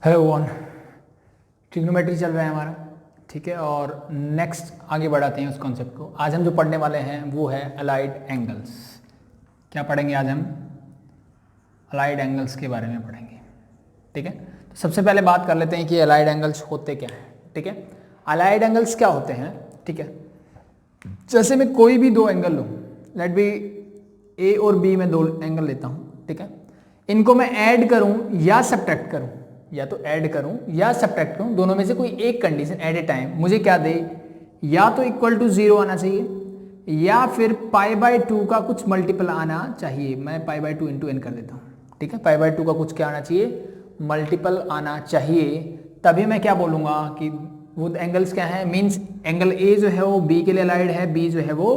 Hello one, trigonometry चल रहा है हमारा, ठीक है। और नेक्स्ट आगे बढ़ाते हैं उस कॉन्सेप्ट को। आज हम जो पढ़ने वाले हैं वो है अलाइड एंगल्स। क्या पढ़ेंगे आज हम? अलाइड एंगल्स के बारे में पढ़ेंगे, ठीक है। तो सबसे पहले बात कर लेते हैं कि अलाइड एंगल्स होते क्या हैं, ठीक है। अलाइड एंगल्स क्या होते हैं, ठीक है। जैसे मैं कोई भी दो एंगल लूँ, लेट बी ए और बी में दो एंगल लेता हूँ, ठीक है। इनको मैं ऐड करूँ या सब्ट्रैक्ट करूँ, या तो ऐड करूं या सब्ट्रैक्ट करूं, दोनों में से कोई एक कंडीशन एट ए टाइम मुझे क्या दे, या तो इक्वल टू 0 आना चाहिए या फिर π/2 का कुछ मल्टीपल आना चाहिए। मैं π/2 इंटू एन कर देता हूं, ठीक है। π/2 का कुछ क्या आना चाहिए, मल्टीपल आना चाहिए। तभी मैं क्या बोलूंगा कि वो एंगल्स क्या है, मीन्स एंगल ए जो है वो बी के लिए अलाइड है, बी जो है वो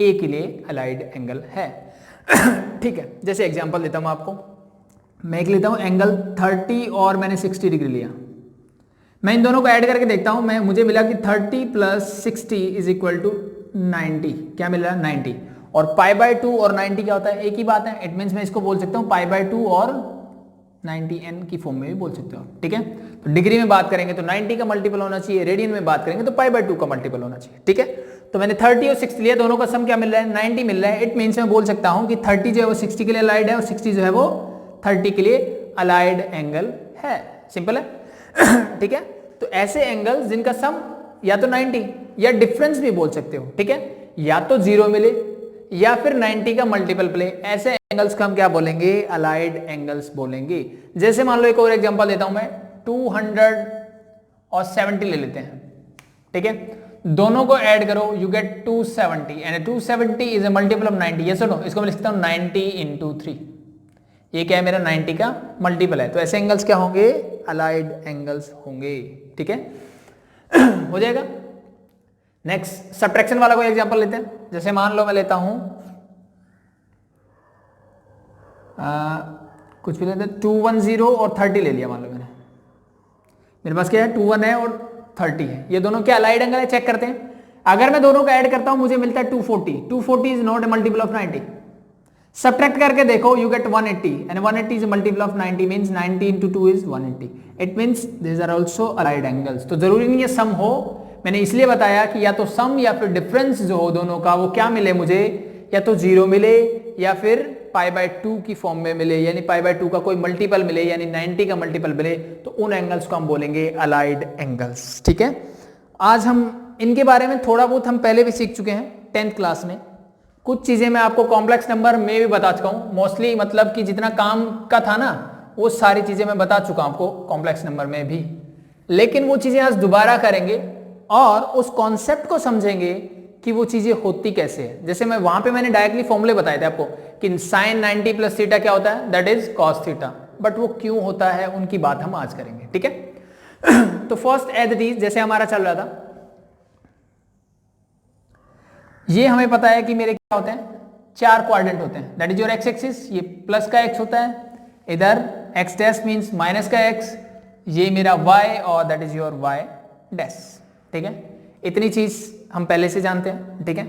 ए के लिए अलाइड एंगल है। ठीक है, जैसे एग्जाम्पल देता हूं आपको। मैं एक लेता हूं एंगल 30 और मैंने 60 डिग्री लिया। मैं इन दोनों को ऐड करके देखता हूं, मुझे मिला कि 30 प्लस 60 इज इक्वल टू 90। क्या मिल रहा है? 90। और π/2 और 90 क्या होता है? एक ही बात है। इट मीन्स मैं इसको बोल सकता हूं π/2 और 90n की फॉर्म में भी बोल सकते हो, ठीक है। तो डिग्री में बात करेंगे तो 90 का मल्टीपल होना चाहिए, रेडियन में बात करेंगे तो π/2 का मल्टीपल होना चाहिए, ठीक है। तो मैंने 30 और 60 लिया, दोनों का सम क्या मिल रहा है? 90 मिल रहा है। इट मीन्स मैं बोल सकता हूं कि 30 जो है वो 60 के लिए अलाइड है और 60 जो है वो 30 के लिए अलाइड एंगल है। सिंपल है। ठीक है। तो ऐसे एंगल्स जिनका सम या तो 90 या डिफरेंस भी बोल सकते हो, ठीक है। या तो 0 मिले या फिर 90 का मल्टीपल प्ले, ऐसे एंगल्स को हम क्या बोलेंगे? अलाइड एंगल्स बोलेंगे। जैसे मान लो एक और एग्जांपल देता हूं मैं, 200 और 70 ले लेते हैं, ठीक है। दोनों को ऐड करो, you gate 270 and 270 is a multiple of 90। Yes और नो? इसको मैं लिखता हूं 90 इंटू 3। ये क्या है? मेरा 90 का मल्टीपल है। तो ऐसे एंगल्स क्या होंगे? अलाइड एंगल्स होंगे, ठीक है। हो जाएगा। नेक्स्ट सब्ट्रैक्शन वाला कोई एग्जांपल लेते हैं। जैसे मान लो मैं लेता हूं कुछ भी लेते हैं, 210 और 30 ले लिया। मान लो मेरे पास क्या है? 21 है और 30 है। ये दोनों क्या अलाइड एंगल है? चेक करते हैं। अगर मैं दोनों को ऐड करता हूं मुझे मिलता है 240। 240 is not a multiple of 90। Subtract करके देखो, you get 180 and 180 is multiple of 90, means 90 into 2 is 180। It means this are also allied angles. तो जरूरी नहीं है सम हो, मैंने इसलिए बताया कि या तो सम या फिर डिफरेंस जो हो दोनों का वो क्या मिले मुझे, या तो 0 मिले या फिर π/2 की फॉर्म में मिले, यानी π/2 का कोई मल्टीपल मिले, यानी 90 का मल्टीपल मिले, तो उन एंगल्स को हम बोलेंगे अलाइड एंगल्स, ठीक है। आज हम इनके बारे में थोड़ा बहुत हम पहले भी सीख चुके हैं 10th क्लास में। कुछ चीजें मैं आपको कॉम्प्लेक्स नंबर में भी बता चुका हूं, मोस्टली मतलब कि जितना काम का था ना वो सारी चीजें मैं बता चुका हूं आपको कॉम्प्लेक्स नंबर में भी। लेकिन वो चीजें आज दोबारा करेंगे और उस कॉन्सेप्ट को समझेंगे कि वो चीजें होती कैसे है। जैसे मैं वहां पे मैंने डायरेक्टली फॉर्मूले बताए थे आपको कि sin 90 प्लस थीटा क्या होता है? That is cos theta. But वो क्यों होता है उनकी बात हम आज करेंगे, ठीक है। तो फर्स्ट एज इट इज जैसे हमारा चल रहा था, ये हमें पता है कि मेरे क्या होते हैं? 4 क्वाड्रेंट होते हैं। That is your X axis. ये प्लस का एक्स होता है, इधर एक्स डैश मींस माइनस का एक्स, ये मेरा वाई और that is your Y dash, ठीक है। इतनी चीज हम पहले से जानते हैं, ठीक है।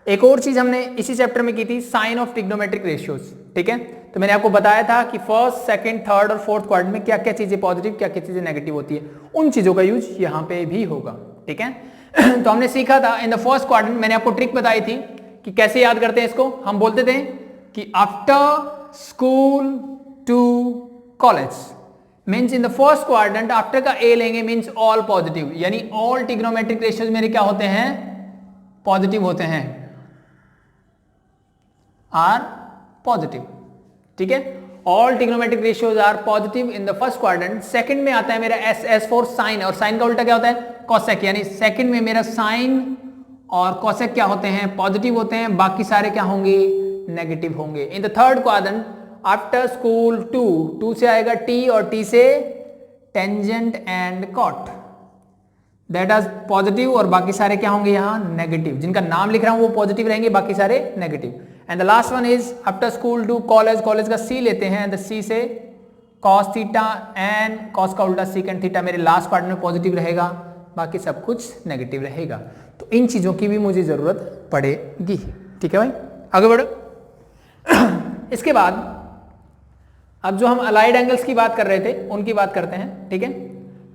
एक और चीज हमने इसी चैप्टर में की थी, साइन ऑफ ट्रिग्नोमेट्रिक रेशियोज, ठीक है। तो मैंने आपको बताया था कि फर्स्ट, सेकंड, थर्ड और फोर्थ क्वाड्रेंट में क्या क्या चीजें पॉजिटिव, क्या क्या चीजें नेगेटिव होती है। उन चीजों का यूज यहाँ पे भी होगा, ठीक है। तो हमने सीखा था इन द फर्स्ट क्वाड्रेंट, मैंने आपको ट्रिक बताई थी कि कैसे याद करते हैं इसको। हम बोलते थे कि after school to college means in the first quadrant after का ए लेंगे मीन्स ऑल पॉजिटिव, यानी ऑल ट्रिग्नोमेट्रिक रेशियोज मेरे क्या होते हैं? पॉजिटिव होते हैं, आर पॉजिटिव, ठीक है। All trigonometric ratios are positive in the first quadrant. Second में आता है मेरा एस फॉर साइन, और साइन का उल्टा क्या होता है? कॉसेक, यानी सेकंड में मेरा साइन और कॉसेक क्या होते हैं? पॉजिटिव होते हैं, बाकी सारे क्या होंगे? नेगेटिव होंगे। In the third quadrant after school to से आएगा टी और टी से tangent and cot, that is positive, और बाकी सारे क्या होंगे यहाँ? नेगेटिव। जिनका नाम लिख रहा हूं वो पॉजिटिव रहेंगे, बाकी सारे negative. And the last one is after school to college, college का सी लेते हैं, द सी से कॉस थीटा एंड कॉस का उल्टा सीकेंड थीटा मेरे लास्ट पार्ट में पॉजिटिव रहेगा, बाकी सब कुछ नेगेटिव रहेगा। तो इन चीजों की भी मुझे जरूरत पड़ेगी, ठीक है भाई। आगे बढ़ो। इसके बाद अब जो हम अलाइड एंगल्स की बात कर रहे थे उनकी बात करते हैं, ठीक है।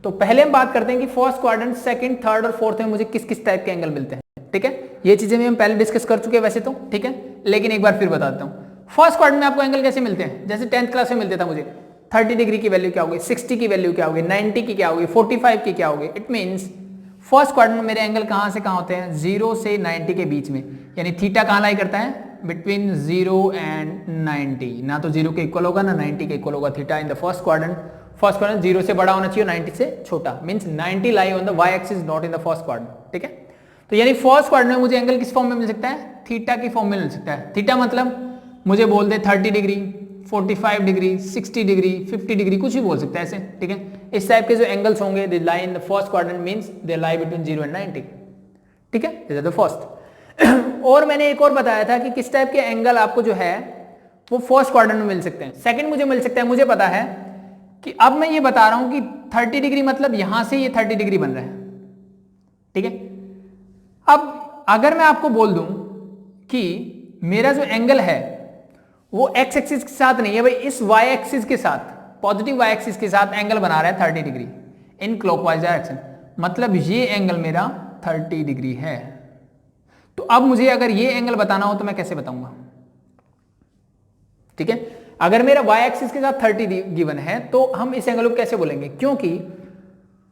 तो पहले हम बात करते हैं कि फर्स्ट क्वाड्रेंट, सेकंड, थर्ड और फोर्थ में मुझे किस किस टाइप के एंगल मिलते हैं, ठीक है। ये चीजें भी हम पहले डिस्कस कर चुके हैं वैसे तो, ठीक है, लेकिन एक बार फिर बताता हूँ। फर्स्ट क्वाड्रेंट में आपको एंगल कैसे मिलते हैं, जैसे 10th क्लास में मिलते था मुझे 30 डिग्री की वैल्यू क्या होगी, 60 की वैल्यू क्या होगी, 90 की क्या होगी, 45 की क्या होगी। इट मीन्स फर्स्ट क्वाड्रेंट में मेरे एंगल कहां से कहां होते हैं, 0 से 90 के बीच में, यानी थीटा कहां लाई करता है, बिटवीन 0 एंड 90। ना तो 0 के इक्वल होगा ना 90 के इक्वल होगा theta in the first quadrant. First quadrant 0 से बड़ा होना चाहिए, 90 से छोटा, means 90 lie on the Y axis, not in the first quadrant, ठीक है। तो यानी फर्स्ट क्वाड्रेंट में मुझे एंगल किस फॉर्म में मिल सकता है, थीटा की फॉर्म में मिल सकता है। थीटा मतलब मुझे बोल दे 30 डिग्री, 45 डिग्री, 60 डिग्री, 50 डिग्री, कुछ भी बोल सकता है ऐसे, ठीक है। इस टाइप के जो एंगल्स होंगे they lie in the first quadrant, means they lie between 0 and 90, ठीक है, दिस इज द फर्स्ट। और मैंने एक और बताया था कि किस टाइप के एंगल आपको जो है वो फर्स्ट क्वाड्रेंट में मिल सकते हैं। सेकंड मुझे मिल सकता है, मुझे पता है कि अब मैं ये बता रहा हूं कि 30 डिग्री मतलब यहां से ये 30 डिग्री बन रहा है, ठीक है। अब अगर मैं आपको बोल दूं कि मेरा जो एंगल है वो एक्स एक्सिस के साथ नहीं है भाई, इस वाई एक्सिस के साथ, पॉजिटिव वाई एक्सिस के साथ एंगल बना रहा है 30 डिग्री इन क्लॉकवाइज डायरेक्शन, मतलब ये एंगल मेरा 30 डिग्री है। तो अब मुझे अगर ये एंगल बताना हो तो मैं कैसे बताऊंगा, ठीक है। अगर मेरा वाई एक्सिस के साथ 30 गिवन है तो हम इस एंगल को कैसे बोलेंगे, क्योंकि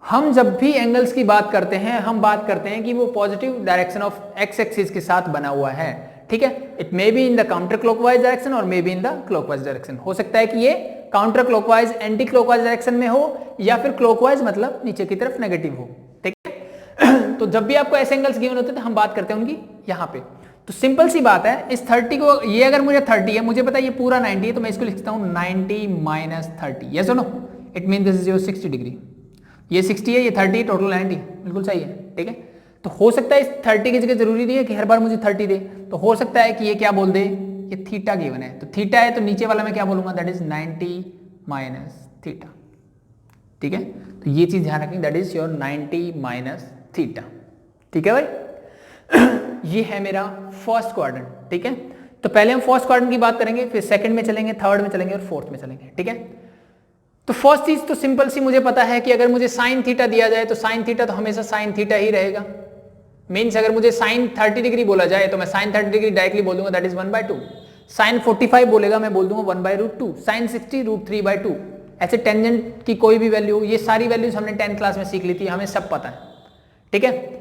हम जब भी एंगल्स की बात करते हैं हम बात करते हैं कि वो positive direction of x axis के साथ बना हुआ है, ठीक है। It may be in the counter clockwise direction और may be in the clockwise direction. हो सकता है कि ये counter clockwise anti clockwise direction में हो या फिर क्लॉकवाइज मतलब नीचे की तरफ नेगेटिव हो, ठीक है। तो जब भी आपको ऐसे एंगल्स गिवन होते हैं तो हम बात करते हैं उनकी यहाँ पे। तो सिंपल सी बात है, इस 30 को, ये अगर मुझे 30 है, मुझे पता है ये पूरा 90 है, तो मैं इसको लिखता हूँ 90 माइनस 30, यस और no, it mean this is your 60 degree. ये 60 है, ये 30, टोटल 90, बिल्कुल सही है, ठीक है। तो हो सकता है इस 30 की जगह जरूरी नहीं है कि हर बार मुझे 30 दे, तो हो सकता है कि ये क्या बोल दे, ये थीटा गिवन है, तो थीटा है तो नीचे वाला मैं क्या बोलूंगा, दैट इज 90 माइनस थीटा, ठीक है। तो ये चीज ध्यान रखें, that is your 90 minus theta, ठीक है भाई। ये है मेरा फर्स्ट क्वाड्रेंट, ठीक है। तो पहले हम फर्स्ट क्वाड्रेंट की बात करेंगे, फिर सेकंड में चलेंगे, थर्ड में चलेंगे और फोर्थ में चलेंगे, ठीक है। तो फर्स्ट चीज तो सिंपल सी मुझे पता है कि अगर मुझे साइन थीटा दिया जाए तो साइन थीटा तो हमेशा साइन थीटा ही रहेगा। मीन्स अगर मुझे साइन 30 डिग्री बोला जाए तो मैं साइन 30 डिग्री डायरेक्टली बोल दूंगा, दैट इज 1/2। साइन 45 बोलेगा मैं बोल दूंगा 1/√2। साइन 60 √3/2। ऐसे टेंजेंट की कोई भी वैल्यू, ये सारी वैल्यूज हमने 10th क्लास में सीख ली थी, हमें सब पता है, ठीक है।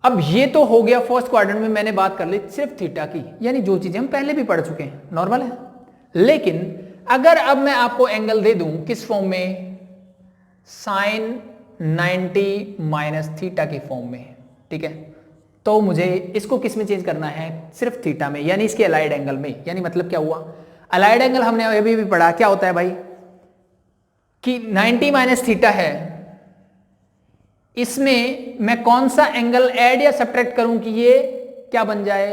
अब ये तो हो गया फर्स्ट क्वाड्रेंट में, मैंने बात कर ली सिर्फ थीटा की, यानी जो चीजें हम पहले भी पढ़ चुके हैं, नॉर्मल है। लेकिन अगर अब मैं आपको एंगल दे दूं किस फॉर्म में, साइन 90 माइनस थीटा के फॉर्म में, ठीक है, तो मुझे इसको किस में चेंज करना है, सिर्फ थीटा में, यानी इसके अलाइड एंगल में। यानी मतलब क्या हुआ, अलाइड एंगल हमने अभी भी पढ़ा, क्या होता है भाई कि 90 माइनस थीटा है, इसमें मैं कौन सा एंगल ऐड या सब्ट्रैक्ट करूं कि ये क्या बन जाए,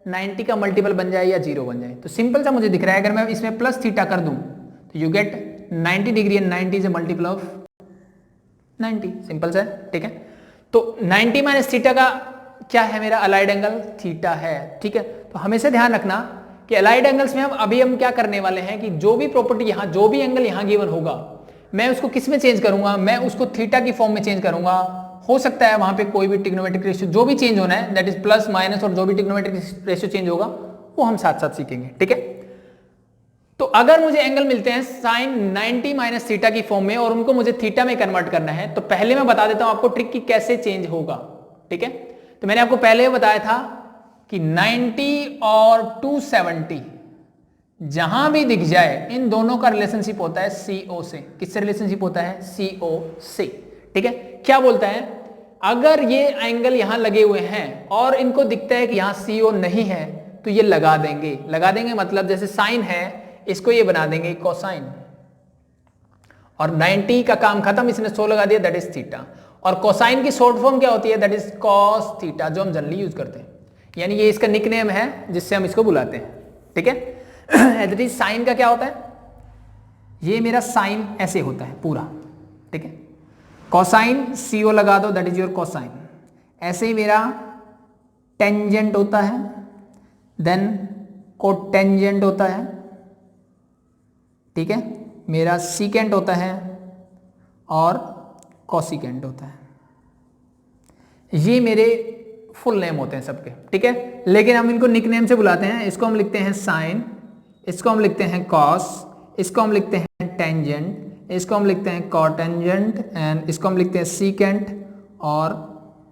90 का मल्टीपल बन जाए या 0 बन जाए। तो सिंपल सा मुझे दिख रहा है, अगर मैं इसमें प्लस थीटा कर दूं तो you get 90 degree and 90 is a multiple of 90, simple सा, ठीक है। तो 90 माइनस थीटा का क्या है, मेरा अलाइड एंगल थीटा है, ठीक है। तो हमेशा ध्यान रखना कि अलाइड एंगल्स में हम क्या करने वाले हैं कि जो भी प्रॉपर्टी यहां, जो भी एंगल यहां गिवन होगा, मैं उसको किस में चेंज करूंगा, मैं उसको थीटा की फॉर्म में चेंज करूंगा। हो सकता है वहां पे कोई भी ट्रिग्नोमेट्रिक रेशियो जो भी चेंज होना है, दैट इज प्लस माइनस, और जो भी ट्रिग्नोमेट्रिक रेशियो चेंज होगा वो हम साथ साथ सीखेंगे, ठीक है। तो अगर मुझे एंगल मिलते हैं साइन 90 माइनस थीटा की फॉर्म में और उनको मुझे थीटा में कन्वर्ट करना है, तो पहले मैं बता देता हूं आपको ट्रिक की कैसे चेंज होगा, ठीक है। तो मैंने आपको पहले बताया था कि 90 और 270 जहां भी दिख जाए, इन दोनों का रिलेशनशिप होता है CO से। किससे रिलेशनशिप होता है, CO से, ठीक है। क्या बोलता है, अगर ये एंगल यहां लगे हुए हैं और इनको दिखता है कि यहां CO नहीं है तो ये लगा देंगे। लगा देंगे मतलब जैसे साइन है, इसको ये बना देंगे कोसाइन, और 90 का काम खत्म, इसने 100 लगा दिया, दैट इज थीटा। और कोसाइन की शॉर्ट फॉर्म क्या होती है, दैट इज कॉस थीटा, जो हम जनरली यूज करते हैं, यानी ये इसका निकनेम है जिससे हम इसको बुलाते हैं, ठीक है। दैट इज साइन का क्या होता है, ये मेरा साइन ऐसे होता है पूरा, ठीक है। कोसाइन CO लगा दो, दैट इज योर कोसाइन। ऐसे ही मेरा टेंजेंट होता है, देन कोटेंजेंट होता है, ठीक है, मेरा सीकेंट होता है और कॉसिकेंट होता है। ये मेरे फुल नेम होते हैं सबके, ठीक है, लेकिन हम इनको निकनेम से बुलाते हैं। इसको हम लिखते हैं साइन, इसको हम लिखते हैं कॉस, इसको हम लिखते हैं टेंजेंट, इसको हम लिखते हैं कॉटेंजेंट, एंड इसको हम लिखते हैं सीकेंट और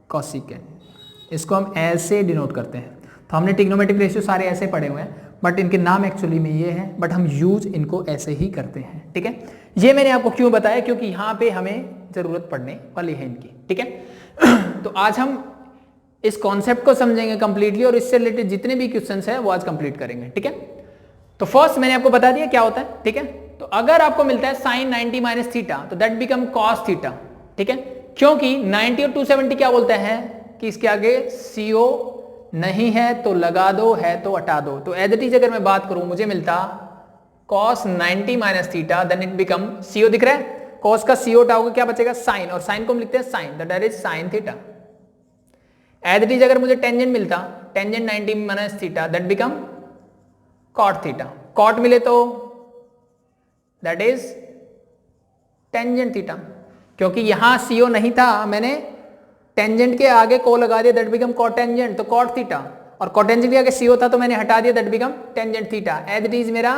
कॉसिकेंट। इसको हम ऐसे डिनोट करते हैं। तो हमने ट्रिग्नोमेट्रिक रेशियो सारे ऐसे पढ़े हुए हैं, बट इनके नाम एक्चुअली में ये हैं, बट हम यूज इनको ऐसे ही करते हैं, ठीक है। ये मैंने आपको क्यों बताया, क्योंकि यहाँ पे हमें जरूरत पड़ने वाली है इनकी, ठीक है। तो आज हम इस कॉन्सेप्ट को समझेंगे कंप्लीटली, और इससे रिलेटेड जितने भी क्वेश्चंस हैं वो आज कंप्लीट करेंगे, ठीक है। तो फर्स्ट मैंने आपको बता दिया क्या होता है, ठीक है। तो अगर आपको मिलता है साइन 90 माइनस थीटा, तो दैट बिकम कॉस थीटा, ठीक है, क्योंकि 90 और 270 क्या बोलते हैं कि इसके आगे CO नहीं है तो लगा दो, है तो हटा दो। तो एज इट इज अगर मैं बात करूं, मुझे मिलता cos 90 minus theta, then it become CO, दिख रहा है, cos का CO हटाओगे क्या बचेगा, साइन, और साइन को हम लिखते हैं sine, that is sine theta. As it is अगर मुझे टेंजेंट मिलता, tangent 90 minus theta, that become cot theta. Cot मिले तो दैट इज टेंजेंट थीटा, क्योंकि यहां CO नहीं था, मैंने टेंजेंट के आगे को लगा दिया, दैट बिकम कॉटेंजेंट, तो कॉट थीटा, और कॉटेंजेंट के आगे CO था तो मैंने हटा दिया, that become tangent theta. As it is मेरा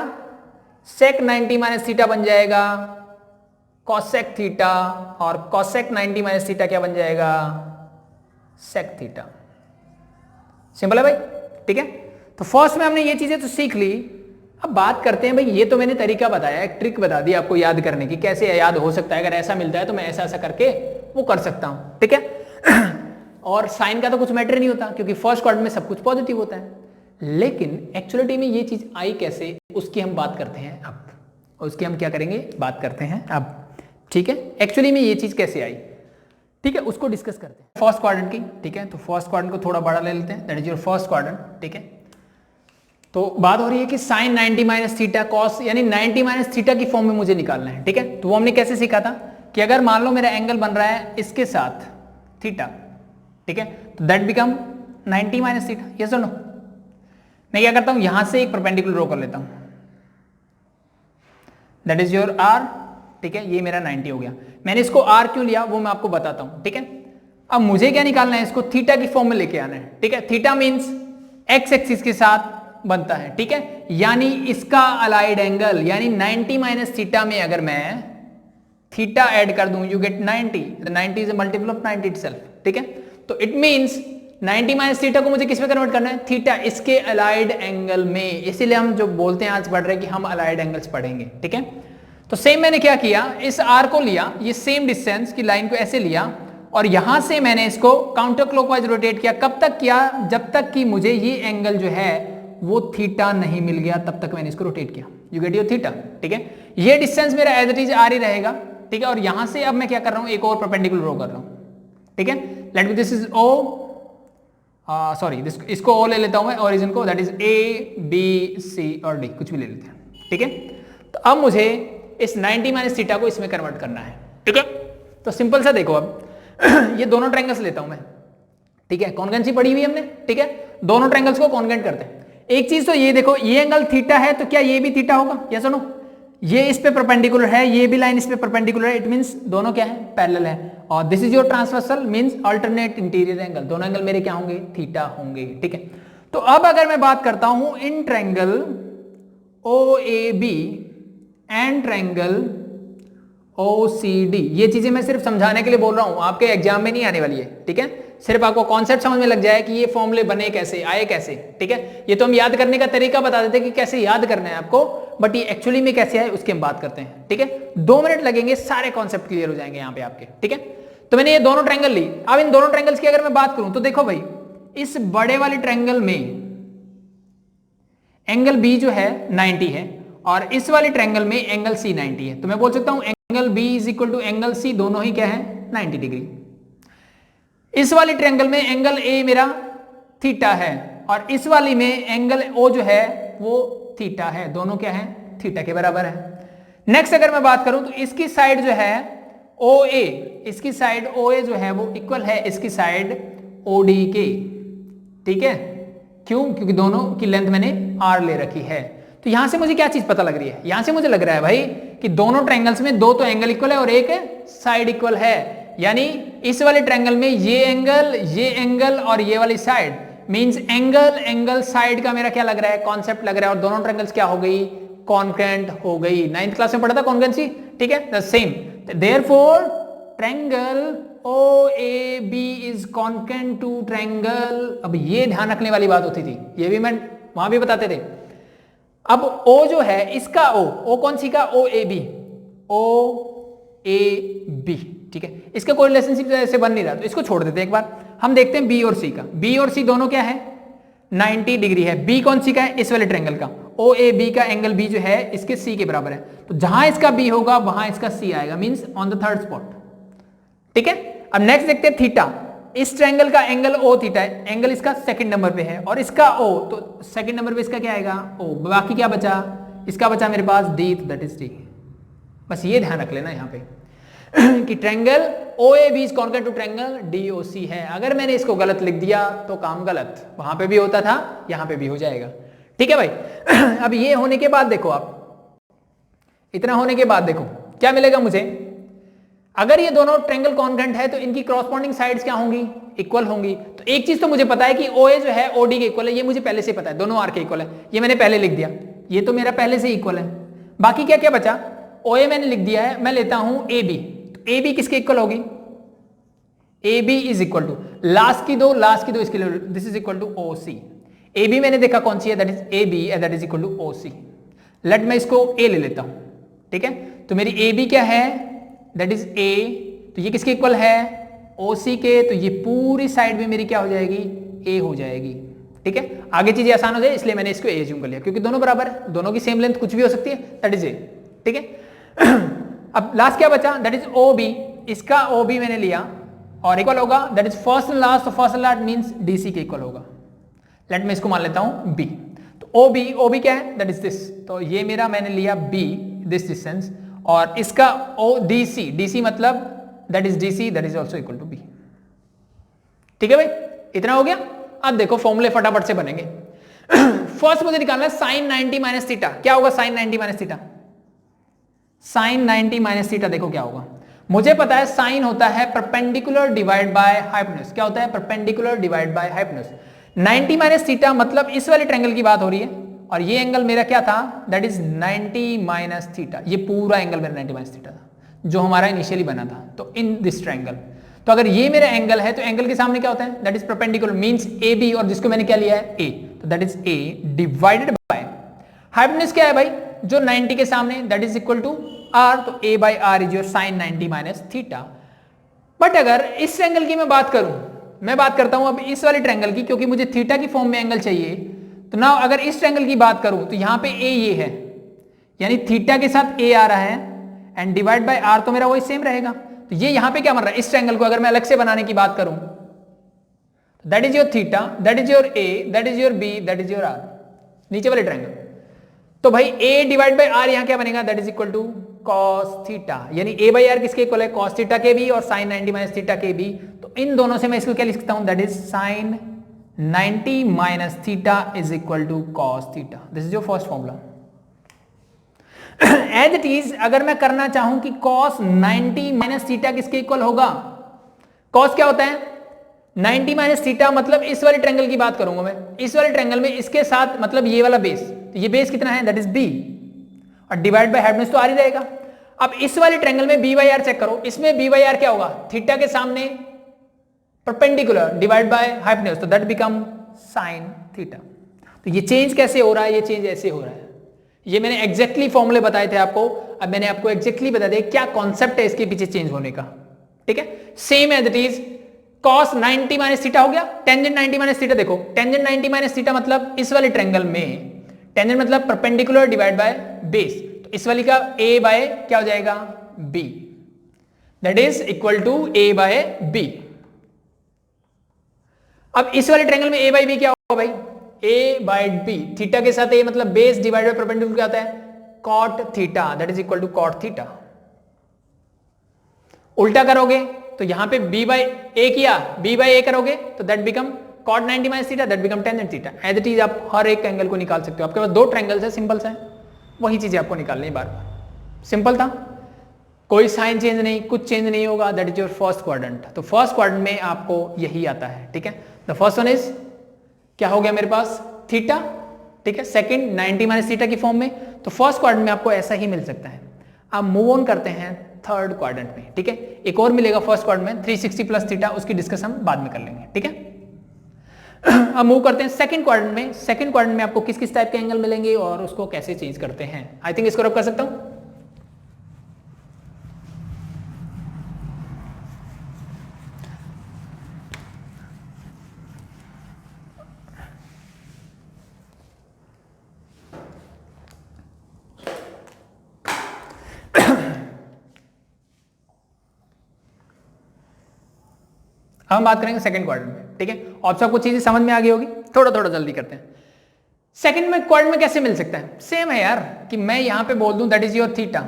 सेक 90 माइनस थीटा बन जाएगा कॉसेक थीटा, और कॉसेक 90 माइनस थीटा क्या बन जाएगा, सेक थीटा। सिंपल है भाई, ठीक है। तो फर्स्ट में हमने ये चीजें तो सीख ली। अब बात करते हैं भाई, ये तो मैंने तरीका बताया, एक ट्रिक बता दी आपको याद करने की, कैसे याद हो सकता है, अगर ऐसा मिलता है तो मैं ऐसा ऐसा करके वो कर सकता हूं, ठीक है। और साइन का तो कुछ मैटर नहीं होता, क्योंकि फर्स्ट क्वाड्रेंट में सब कुछ पॉजिटिव होता है। लेकिन एक्चुअलिटी में ये चीज आई कैसे, उसकी हम बात करते हैं अब, उसकी हम क्या करेंगे, बात करते हैं अब, ठीक है। एक्चुअली में ये चीज कैसे आई, ठीक है, उसको डिस्कस करते हैं फर्स्ट क्वाड्रेंट की, ठीक है। तो फर्स्ट क्वाड्रेंट को थोड़ा बड़ा ले लेते हैं, that is your first quadrant, ठीक है। तो बात हो रही है कि साइन 90 माइनस थीटा कॉस, यानी 90 माइनस थीटा की फॉर्म में मुझे निकालना है, ठीक है। तो वो हमने कैसे सीखा था कि अगर मान लो मेरा एंगल बन रहा है इसके साथ थीटा, ठीक है, तो that become 90 minus theta, yes और नो। मैं क्या करता हूं, यहां से एक परपेंडिकुलर ड्रॉ कर लेता हूं, दैट इज योर R, ठीक है, ये मेरा 90 हो गया। मैंने इसको R क्यों लिया वो मैं आपको बताता हूं, ठीक है। अब मुझे क्या निकालना है, इसको थीटा की फॉर्म में लेके आना है, ठीक है। थीटा मींस एक्स एक्सिस के साथ बनता है, ठीक है, यानी इसका अलाइड एंगल, यानी 90 माइनस थीटा में अगर मैं थीटा ऐड कर दूं, you get 90, 90 is a multiple of 90 itself, ठीक है। तो इट मींस 90 माइनस थीटा को मुझे किस में कन्वर्ट करना है, थीटा, इसके अलाइड एंगल में। इसीलिए हम जो बोलते हैं आज पढ़ रहे हैं कि हम अलाइड एंगल्स पढ़ेंगे, ठीक है। तो सेम मैंने क्या किया, इस R को लिया, ये सेम डिस्टेंस की लाइन को ऐसे लिया, और यहां से मैंने इसको काउंटर क्लॉकवाइज रोटेट किया। कब तक किया, जब तक कि मुझे ये एंगल जो है वो थीटा नहीं मिल गया, तब तक मैंने इसको रोटेट किया, यू गेट योर थीटा, ठीक है। ये डिस्टेंस मेरा एज इट इज R ही रहेगा, ठीक है। और यहां से अब मैं क्या कर रहा हूं, एक और परपेंडिकुलर ड्रॉ कर रहा हूं, ठीक है। Let me, this is O, sorry, इसको O ले लेता हूं मैं, ओरिजिन को, that is A B C और D, कुछ भी ले लेते हैं, ठीक है। तो अब मुझे इस 90 माइनस थीटा को इसमें कन्वर्ट करना है, ठीक है। तो सिंपल सा देखो, अब ये दोनों ट्रायंगल्स लेता हूं मैं, ठीक है, कॉन्वेंसी पढ़ी हुई हमने, ठीक है। दोनों ट्रायंगल्स को कॉन्वेंट करते हैं। एक चीज तो ये देखो, ये एंगल थीटा है तो क्या ये भी थीटा होगा, यस और नो। ये इस पे परपेंडिकुलर है, ये भी लाइन इस पे परपेंडिकुलर है, इट मींस दोनों क्या है, पैरेलल है। और this is your transversal, means alternate interior angle, दोनों एंगल मेरे क्या होंगे, थीटा होंगे, ठीक है। तो अब अगर मैं बात करता हूं in triangle OAB and triangle OCD, ये चीजें मैं सिर्फ समझाने के लिए बोल रहा हूं, आपके एग्जाम में नहीं आने वाली है, ठीक है। सिर्फ आपको कॉन्सेप्ट समझ में लग जाए कि ये फॉर्मूले बने कैसे, आए कैसे, ठीक है। ये तो हम याद करने का तरीका बता देते कि कैसे याद करना है आपको, बट ये एक्चुअली में कैसे आए उसकी हम बात करते हैं, ठीक है। 2 मिनट लगेंगे, सारे कॉन्सेप्ट क्लियर हो जाएंगे यहाँ पे आपके, ठीक है। तो मैंने ये दोनों ट्रायंगल ली। अब इन दोनों ट्रायंगल्स की अगर मैं बात करूं तो देखो भाई, इस बड़े वाले ट्रायंगल में एंगल B जो है 90 है, और इस वाले ट्रायंगल में एंगल C 90 है। तो मैं बोल सकता हूं angle B is equal to angle C, दोनों ही क्या है, 90 डिग्री। इस वाली ट्रायंगल में एंगल A मेरा थीटा है, और इस वाली में एंगल O जो है वो थीटा है, दोनों क्या है, थीटा के बराबर है। नेक्स्ट अगर मैं बात करूं तो इसकी साइड जो है OA, इसकी साइड OA जो है वो इक्वल है इसकी साइड OD के, ठीक है। क्यों, क्योंकि दोनों की लेंथ मैंने R ले रखी है। तो यहां से मुझे क्या चीज पता लग रही है, यहां से मुझे लग रहा है भाई कि दोनों ट्रायंगल्स में दो तो एंगल इक्वल है और एक साइड इक्वल है, यानी इस वाले ट्रायंगल में ये एंगल और ये वाली साइड मींस एंगल साइड का मेरा क्या लग रहा है, कॉन्सेप्ट लग रहा है, और दोनों ट्रायंगल्स क्या हो गई, कॉन्ग्रुएंट हो गई। 9th क्लास में पढ़ा था कॉन्ग्रुएंसी, ठीक है, the same. Therefore triangle OAB is congruent to triangle. अब ये ध्यान रखने वाली बात होती थी, ये भी मैं वहां भी बताते थे। अब O जो है इसका O कौन सी का, OAB, ठीक है, इसका कोई रिलेशनशिप ऐसे बन नहीं रहा, तो इसको छोड़ देते हैं एक बार। हम देखते हैं B और C का। B और C दोनों क्या है, 90 डिग्री है। B कौन सी का है, इस वाले ट्रायंगल का। OAB का एंगल B जो है इसके C के बराबर है, तो जहां इसका B होगा वहां इसका C आएगा, means on the third spot, ठीक है। अब नेक्स्ट देखते हैं थीटा। इस ट्रायंगल का एंगल O थीटा है, एंगल इसका सेकंड नंबर पे है, और इसका O, तो सेकंड नंबर पे इसका क्या आएगा O, बाकी क्या बचा, इसका बचा मेरे पास D, तो दैट इज D। बस ये ध्यान रख लेना यहाँ पे कि triangle OAB is congruent to triangle DOC है। अगर मैंने इसको गलत लिख दिया तो काम गलत, वहां पे भी होता था यहां पे भी हो जाएगा, ठीक है भाई। अब ये होने के बाद देखो, आप इतना होने के बाद देखो क्या मिलेगा मुझे। अगर ये दोनों ट्रायंगल कॉन्ग्रुएंट है तो इनकी कॉरस्पॉन्डिंग साइड्स क्या होंगी, इक्वल होंगी। तो एक चीज तो मुझे पता है कि OA जो है OD के इक्वल है, ये मुझे पहले से पता है, दोनों आर के इक्वल है, ये मैंने पहले लिख दिया, ये तो मेरा पहले से इक्वल है। बाकी क्या क्या बचा, OA मैंने लिख दिया है, मैं लेता हूं AB, तो AB किसके इक्वल होगी, AB is equal to last की दो इसके लिए, this is equal to OC। AB मैंने देखा कौन सी है, that is AB, that is equal to OC। Let मैं इसको A ले लेता हूं, ठीक है। तो मेरी AB क्या है, दैट इज A, तो ये किसके इक्वल है, OC के, तो ये पूरी साइड में मेरी क्या हो जाएगी, A हो जाएगी, ठीक है। आगे चीजें आसान हो जाए इसलिए मैंने इसको A जूम कर लिया, क्योंकि दोनों बराबर है, दोनों की सेम लेंथ कुछ भी हो सकती है, दैट इज A, ठीक है। अब लास्ट क्या बचा, दैट इज OB, इसका OB मैंने लिया और इक्वल होगा, that is first and last, तो first and last means DC के इक्वल होगा। लेट मैं इसको मान लेता हूं B, तो OB क्या है, दैट इज दिस, तो ये मेरा मैंने लिया B, दिस डिस्टेंस, और इसका DC मतलब that is DC, that is also equal to B, ठीक है भाई, इतना हो गया। अब देखो फॉर्मूले फटाफट से बनेंगे। फर्स्ट मुझे निकालना है साइन 90 माइनस थीटा। क्या होगा sine 90 minus theta, sine 90 minus theta देखो क्या होगा। मुझे पता है साइन होता है परपेंडिकुलर डिवाइड बाय हाइपोटेन्यूज। क्या होता है, perpendicular divide by hypotenuse. 90 minus theta मतलब इस वाले ट्रायंगल की बात हो रही है, और ये एंगल मेरा क्या था, दैट इज 90 माइनस थीटा। ये पूरा एंगल मेरा 90 माइनस थीटा था जो हमारा इनिशियली बना था, तो इन दिस ट्रायंगल। तो अगर ये मेरा एंगल है तो एंगल के सामने क्या होता है, that is perpendicular, means AB, और जिसको मैंने क्या लिया है A, तो that is A divided by hypotenuse क्या है भाई, जो 90 के सामने, that is equal to R, तो A by R is your sine 90 minus theta. But अगर इस ट्रायंगल की मैं बात करूं, मैं बात करता हूं अब इस वाले ट्रायंगल की, क्योंकि मुझे थीटा की फॉर्म में एंगल चाहिए। तो ना अगर इस ट्रायंगल की बात करूं तो यहां पे A ये है, यानी थीटा के साथ A आ रहा है, एंड डिवाइड बाय R तो मेरा वही सेम रहेगा। तो ये यहां पे क्या बन रहा है, इस ट्रायंगल को अगर मैं अलग से बनाने की बात करूं, that is your theta, that is your A, that is your B, that is your R, नीचे वाले ट्रायंगल। तो भाई A डिवाइड बाय R यहां क्या बनेगा, that is equal to cos theta, यानी A बाई R किसके इक्वल है, cos थीटा के भी और sin 90 माइनस थीटा के भी। तो इन दोनों से मैं इसको क्या लिख सकता हूं, that is sin 90 minus theta is equal to cos theta. This is your first formula. As it is अगर मैं करना चाहूं कि cos 90 माइनस थीटा किसके इक्वल होगा, cos क्या होता है 90 माइनस थीटा, मतलब इस वाले ट्रायंगल की बात करूंगा मैं, इस वाले ट्रायंगल में इसके साथ मतलब ये वाला बेस, तो ये बेस कितना है, दैट इज B, और डिवाइड बाय हाइपोटेन्यूज तो आ ही रहेगा। अब इस वाले ट्रायंगल में B बाई R चेक करो, इसमें B बाई R क्या होगा, थीटा के सामने परपेंडिकुलर डिवाइड बाय हाइपोटेन्यूज, तो दैट बिकम sin थीटा। तो ये चेंज कैसे हो रहा है, ये चेंज ऐसे हो रहा है। ये मैंने एग्जैक्टली फॉर्मूले बताए थे आपको, अब मैंने आपको एग्जैक्टली बता दिया क्या कॉन्सेप्ट है इसके पीछे चेंज होने का, ठीक है। Same as it is cos 90 minus theta हो गया, टेंजेंट 90 माइनस थीटा देखो, टेंजेंट 90 माइनस थीटा मतलब इस वाले ट्रायंगल में टेंजेंट मतलब परपेंडिकुलर डिवाइड बाय बेस, तो इस वाली का A बाय क्या हो जाएगा B, that is equal to A by B। अब इस वाले ट्रायंगल में A बाय B क्या होगा भाई, A बाय B, थीटा के साथ A मतलब बेस डिवाइड बाय परपेंडिकुलर क्या होता है cot theta, that is equal to cot theta. उल्टा करोगे तो यहां पे B बाय A किया, B बाय A करोगे तो that become cot 90 minus theta, that become tangent theta. As it is आप हर एक एंगल को निकाल सकते हो। आपके पास दो ट्रायंगल्स है, सिंपल सा है, वही चीजें आपको निकालनी है बार बार। सिंपल था, कोई साइन चेंज नहीं, कुछ चेंज नहीं होगा। That is your first quadrant. तो फर्स्ट क्वाड्रेंट में आपको यही आता है, ठीक है। द फर्स्ट वन इज क्या हो गया मेरे पास, थीटा, ठीक है। सेकंड 90 माइनस थीटा की फॉर्म में। तो फर्स्ट क्वाड्रेंट में आपको ऐसा ही मिल सकता है। अब मूव ऑन करते हैं थर्ड क्वाड्रेंट में, ठीक है। एक और मिलेगा फर्स्ट क्वाड्रेंट में 360 प्लस थीटा, उसकी डिस्कस हम बाद में कर लेंगे, ठीक है। अब मूव करते हैं सेकंड क्वाड्रेंट में। सेकंड क्वाड्रेंट में आपको किस किस टाइप के एंगल मिलेंगे और उसको कैसे चेंज करते हैं। आई थिंक इसको रब कर सकता हूं। हम बात करेंगे सेकंड क्वाड्रेंट में, ठीक है। और सबको चीजें समझ में आ गई होगी, थोड़ा थोड़ा जल्दी करते हैं। सेकंड में क्वाड्रेंट में कैसे मिल सकता है, सेम है यार, कि मैं यहां पे बोल दूं दैट इज योर थीटा,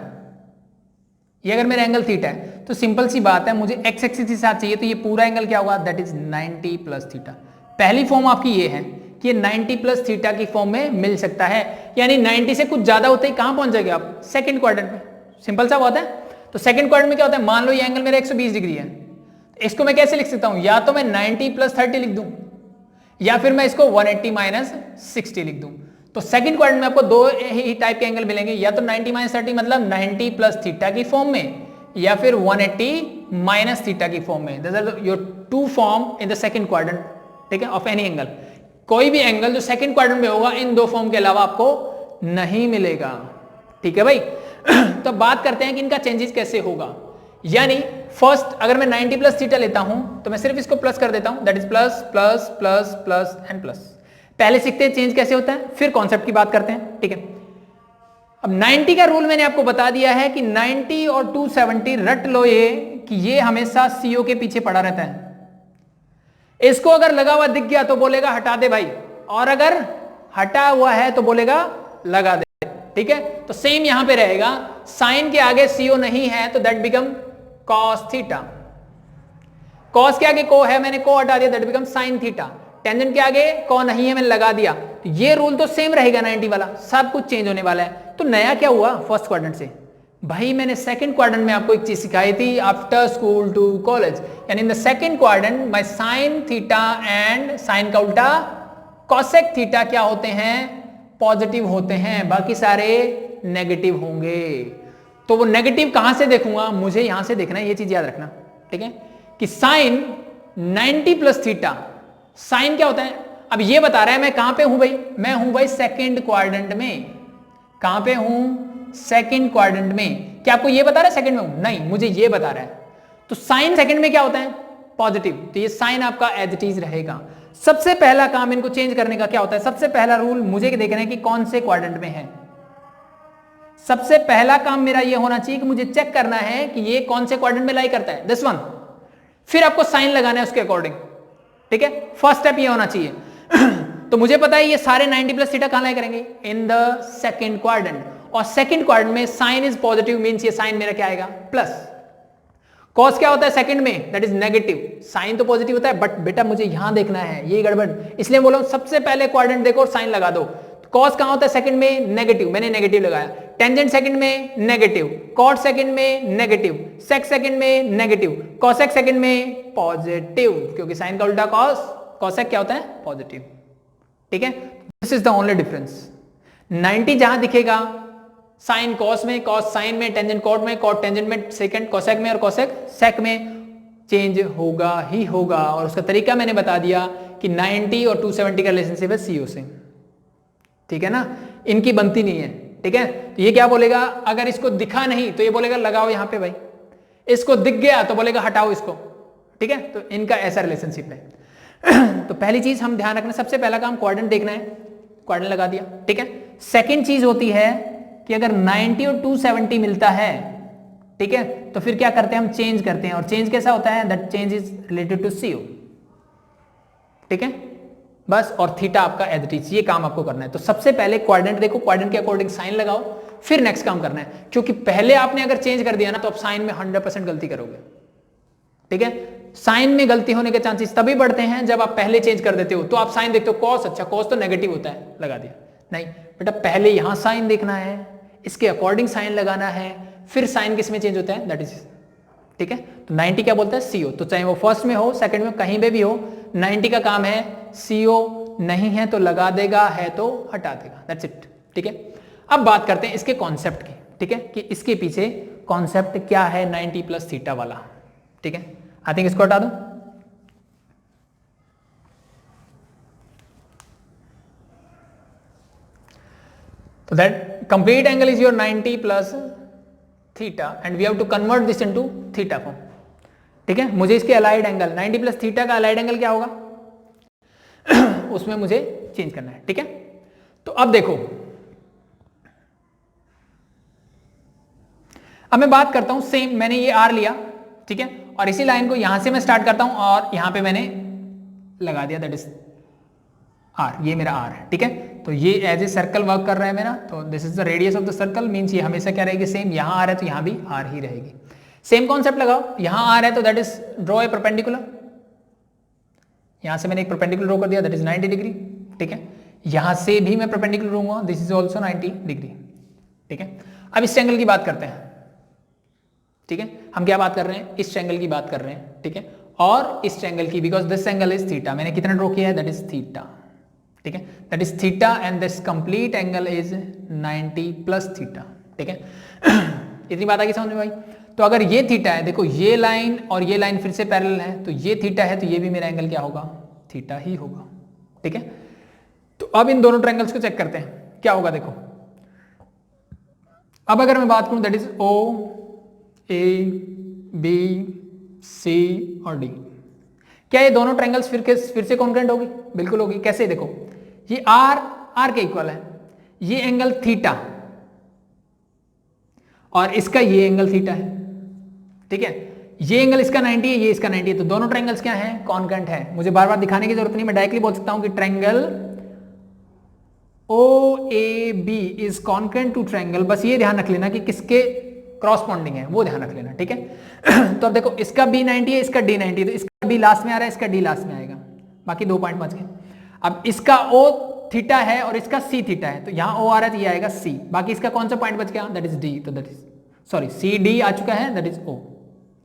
ये अगर मेरा एंगल थीटा है तो सिंपल सी बात है, मुझे एक्स एक्सिस के साथ चाहिए, तो ये पूरा एंगल क्या होगा, दैट इज 90 प्लस थीटा। पहली फॉर्म आपकी ये है कि ये 90 प्लस थीटा की फॉर्म में मिल सकता है, यानी 90 से कुछ ज्यादा होते ही कहां पहुंच जाएंगे आप, सेकंड क्वाड्रेंट में। सिंपल सा बात है। तो सेकंड क्वाड्रेंट में क्या होता है, मान लो ये एंगल मेरा 120 डिग्री है, इसको मैं कैसे लिख सकता हूं, या तो मैं 90 प्लस 30 लिख दूं, या फिर मैं इसको 180 माइनस 60 लिख दूं। तो सेकंड क्वाड्रेंट में आपको दो ही टाइप के एंगल मिलेंगे, या तो 90 माइनस 30 मतलब 90 प्लस थीटा की फॉर्म में, या फिर 180 माइनस थीटा की फॉर्म में। This are your two form in the second quadrant, ठीक है, ऑफ एनी एंगल। कोई भी एंगल जो सेकंड क्वाड्रेंट में होगा इन दो फॉर्म के अलावा आपको नहीं मिलेगा, ठीक है भाई। तो बात करते हैं कि इनका चेंजेस कैसे होगा। यानी फर्स्ट अगर मैं 90 प्लस थीटा लेता हूं तो मैं सिर्फ इसको प्लस कर देता हूं, that is plus plus plus plus and plus. पहले सीखते हैं चेंज कैसे होता है, फिर कॉन्सेप्ट की बात करते हैं, ठीक है। अब 90 का रूल मैंने आपको बता दिया है कि 90 और 270 रट लो ये, कि ये हमेशा CO के पीछे पड़ा रहता है। इसको अगर लगा हुआ दिख गया तो बोलेगा हटा दे भाई, और अगर हटा हुआ है तो बोलेगा लगा दे, ठीक है। तो सेम यहां पे रहेगा, साइन के आगे CO नहीं है तो that become cos theta, cos के आगे को है, मैंने को हटा दिया, that become sine theta. Tangent के आगे को नहीं है, मैंने लगा दिया, तो ये रूल तो सेम रहेगा 90 वाला, सब कुछ चेंज होने वाला है। तो नया क्या हुआ फर्स्ट क्वाड्रेंट से, भाई मैंने सेकंड क्वाड्रेंट में आपको एक चीज सिखाई थी, आफ्टर स्कूल टू कॉलेज, यानी in the second quadrant my sine theta and sine का उल्टा कॉसेक थीटा क्या होते हैं, पॉजिटिव होते हैं, बाकी सारे नेगेटिव होंगे। तो वो नेगेटिव कहां से देखूंगा, मुझे यहां से देखना है, ये चीज याद रखना, ठीक है, कि साइन 90 प्लस थीटा, साइन क्या होता है, अब ये बता रहा है मैं कहां पे हूं भाई, मैं हूं भाई सेकंड क्वाड्रेंट में। कहां पे हूं, सेकंड क्वाड्रेंट में। क्या आपको ये बता रहा है सेकंड में हूं, नहीं, मुझे ये बता रहा है। तो साइन सेकंड में क्या होता है, पॉजिटिव, तो ये साइन आपका एज इट इज रहेगा। सबसे पहला काम इनको चेंज करने का क्या होता है, सबसे पहला रूल मुझे देखना है कि कौन से क्वाड्रेंट में है। सबसे पहला काम मेरा ये होना चाहिए कि मुझे चेक करना है कि ये कौन से क्वाड्रेंट में लाई करता है, दिस वन। फिर आपको साइन लगाना है उसके अकॉर्डिंग, ठीक है। फर्स्ट स्टेप ये होना चाहिए। तो मुझे पता है ये सारे 90 प्लस थीटा कहां लाई करेंगे, इन द सेकंड क्वाड्रेंट, और सेकंड क्वाड्रेंट में साइन इज पॉजिटिव, मींस ये साइन मेरा क्या आएगा, प्लस। कॉस क्या होता है सेकंड में, दैट इज नेगेटिव। साइन तो पॉजिटिव होता है, बट बेटा मुझे यहां देखना है, ये गड़बड़, इसलिए बोला सबसे पहले क्वाड्रेंट देखो और साइन लगा दो। कॉस कहां होता है सेकंड में, नेगेटिव, मैंने नेगेटिव लगाया। टेंजेंट सेकंड में नेगेटिव, कॉट सेकंड में नेगेटिव, सेक सेकंड में नेगेटिव, कॉसेक सेकंड में पॉजिटिव, क्योंकि साइन का उल्टा कॉस, कॉसेक क्या होता है, पॉजिटिव, ठीक है। This is the only difference. 90 जहां दिखेगा साइन कॉस में, कॉस साइन में, टेंजेंट कॉट में, कॉट टेंजेंट में, सेकंड कॉसेक में, और कॉसेक सेक में चेंज होगा ही होगा। और उसका तरीका मैंने बता दिया कि 90 और 270 का रिलेशनशिप है CO से, ठीक है ना, इनकी बनती नहीं है, ठीक है। तो ये क्या बोलेगा, अगर इसको दिखा नहीं तो ये बोलेगा लगाओ यहां पे भाई, इसको दिख गया तो बोलेगा हटाओ इसको, ठीक है। तो इनका ऐसा रिलेशनशिप है। तो पहली चीज हम ध्यान रखना, सबसे पहला काम क्वाड्रेंट देखना है, क्वाड्रेंट लगा दिया, ठीक है। सेकंड चीज होती है कि अगर 90 और 270 मिलता है, ठीक है, तो फिर क्या करते हैं हम, चेंज करते हैं। और चेंज कैसा होता है, that change is related to CO, ठीक है, बस। और थीटा आपका एज इट इज, ये काम आपको करना है। तो सबसे पहले क्वाड्रेंट देखो, क्वाड्रेंट के अकॉर्डिंग साइन लगाओ, फिर नेक्स्ट काम करना है, क्योंकि पहले आपने अगर चेंज कर दिया ना तो आप साइन में 100% गलती करोगे, ठीक है। साइन में गलती होने के चांसेस तभी बढ़ते हैं जब आप पहले चेंज कर देते हो। तो आप साइन देखते हो कॉस, अच्छा कॉस तो नेगेटिव होता है, लगा दिया। नहीं बेटा, पहले यहां साइन देखना है, इसके अकॉर्डिंग साइन लगाना है, फिर साइन किस में चेंज होता है, दैट इज, ठीक है। तो 90 क्या बोलता है, सीओ। तो चाहे वो फर्स्ट में हो, सेकंड में, कहीं पे भी हो, 90 का काम है सीओ। नहीं है तो लगा देगा, है तो हटा देगा, दैट्स इट, ठीक है। अब बात करते हैं इसके कॉन्सेप्ट की, ठीक है, कि इसके पीछे कॉन्सेप्ट क्या है 90 प्लस थीटा वाला, ठीक है। आई थिंक इसको हटा दूं। तो that complete angle is your 90 plus theta and we have to convert this into theta form, ठीक है। मुझे इसके अलाइड एंगल 90 प्लस थीटा का अलाइड एंगल क्या होगा उसमें मुझे चेंज करना है, ठीक है। तो अब देखो, अब मैं बात करता हूं सेम, मैंने ये आर लिया, ठीक है, और इसी लाइन को यहां से मैं स्टार्ट करता हूं और यहां पे मैंने लगा दिया, दैट इज आर, ये मेरा आर है, ठीक है। तो ये एज ए सर्कल वर्क कर रहा है मेरा, तो this is the radius of the circle, means ये हमेशा क्या रहेगी, सेम। यहां आर है तो यहां भी आर ही रहेगी, सेम कॉन्सेप्ट लगाओ। यहां आर है तो that is draw a perpendicular, यहां से मैंने एक परपेंडिकुलर ड्रॉ कर दिया, दैट इज 90 डिग्री, ठीक है। यहां से भी मैं परपेंडिकुलर लूंगा, दिस इज ऑल्सो 90 डिग्री, ठीक है। अब इस एंगल की बात करते हैं, ठीक है। हम क्या बात कर रहे हैं, इस एंगल की बात कर रहे हैं, ठीक है, और इस एंगल की, because this angle is theta. मैंने कितना ड्रॉ किया है, दैट इज थीटा, ठीक है, that is theta and this complete angle is 90 plus theta, ठीक है। इतनी बात आ गई समझ में भाई। तो अगर ये थीटा है, देखो ये लाइन और ये लाइन फिर से पैरेलल है, तो ये थीटा है तो ये भी मेरा एंगल क्या होगा, थीटा ही होगा, ठीक है। तो अब इन दोनों ट्रायंगल्स को चेक करते हैं क्या होगा। देखो अब अगर मैं बात करूं, that is O A B C और डी, क्या ये दोनों ट्रायंगल्स फिर से कॉन्ग्रुएंट होगी, बिल्कुल होगी। कैसे, देखो ये आर के इक्वल है, ये एंगल थीटा और इसका ये एंगल थीटा है, ठीक है। ये एंगल इसका 90 है, ये इसका 90 है, तो दोनों ट्रायंगल्स क्या हैं, कॉन्ग्रुएंट है। मुझे बार बार दिखाने की जरूरत नहीं, मैं डायरेक्टली बोल सकता हूं कि triangle O A B is congruent to triangle, बस ये ध्यान रख लेना कि किसके क्रॉसपोंडिंग है, वो ध्यान रख लेना, ठीक है। तो अब देखो इसका बी 90 है, इसका डी 90 है, तो इसका बी लास्ट में आ रहा है, इसका डी लास्ट में आएगा, बाकी 2 पॉइंट बच गए। अब इसका ओ थीटा है और इसका सी थीटा है, तो यहां ओ आ रहा है तो ये आएगा सी, बाकी इसका कौन सा पॉइंट बच गया, दैट इज डी, तो that is sorry C D आ चुका है, that is O,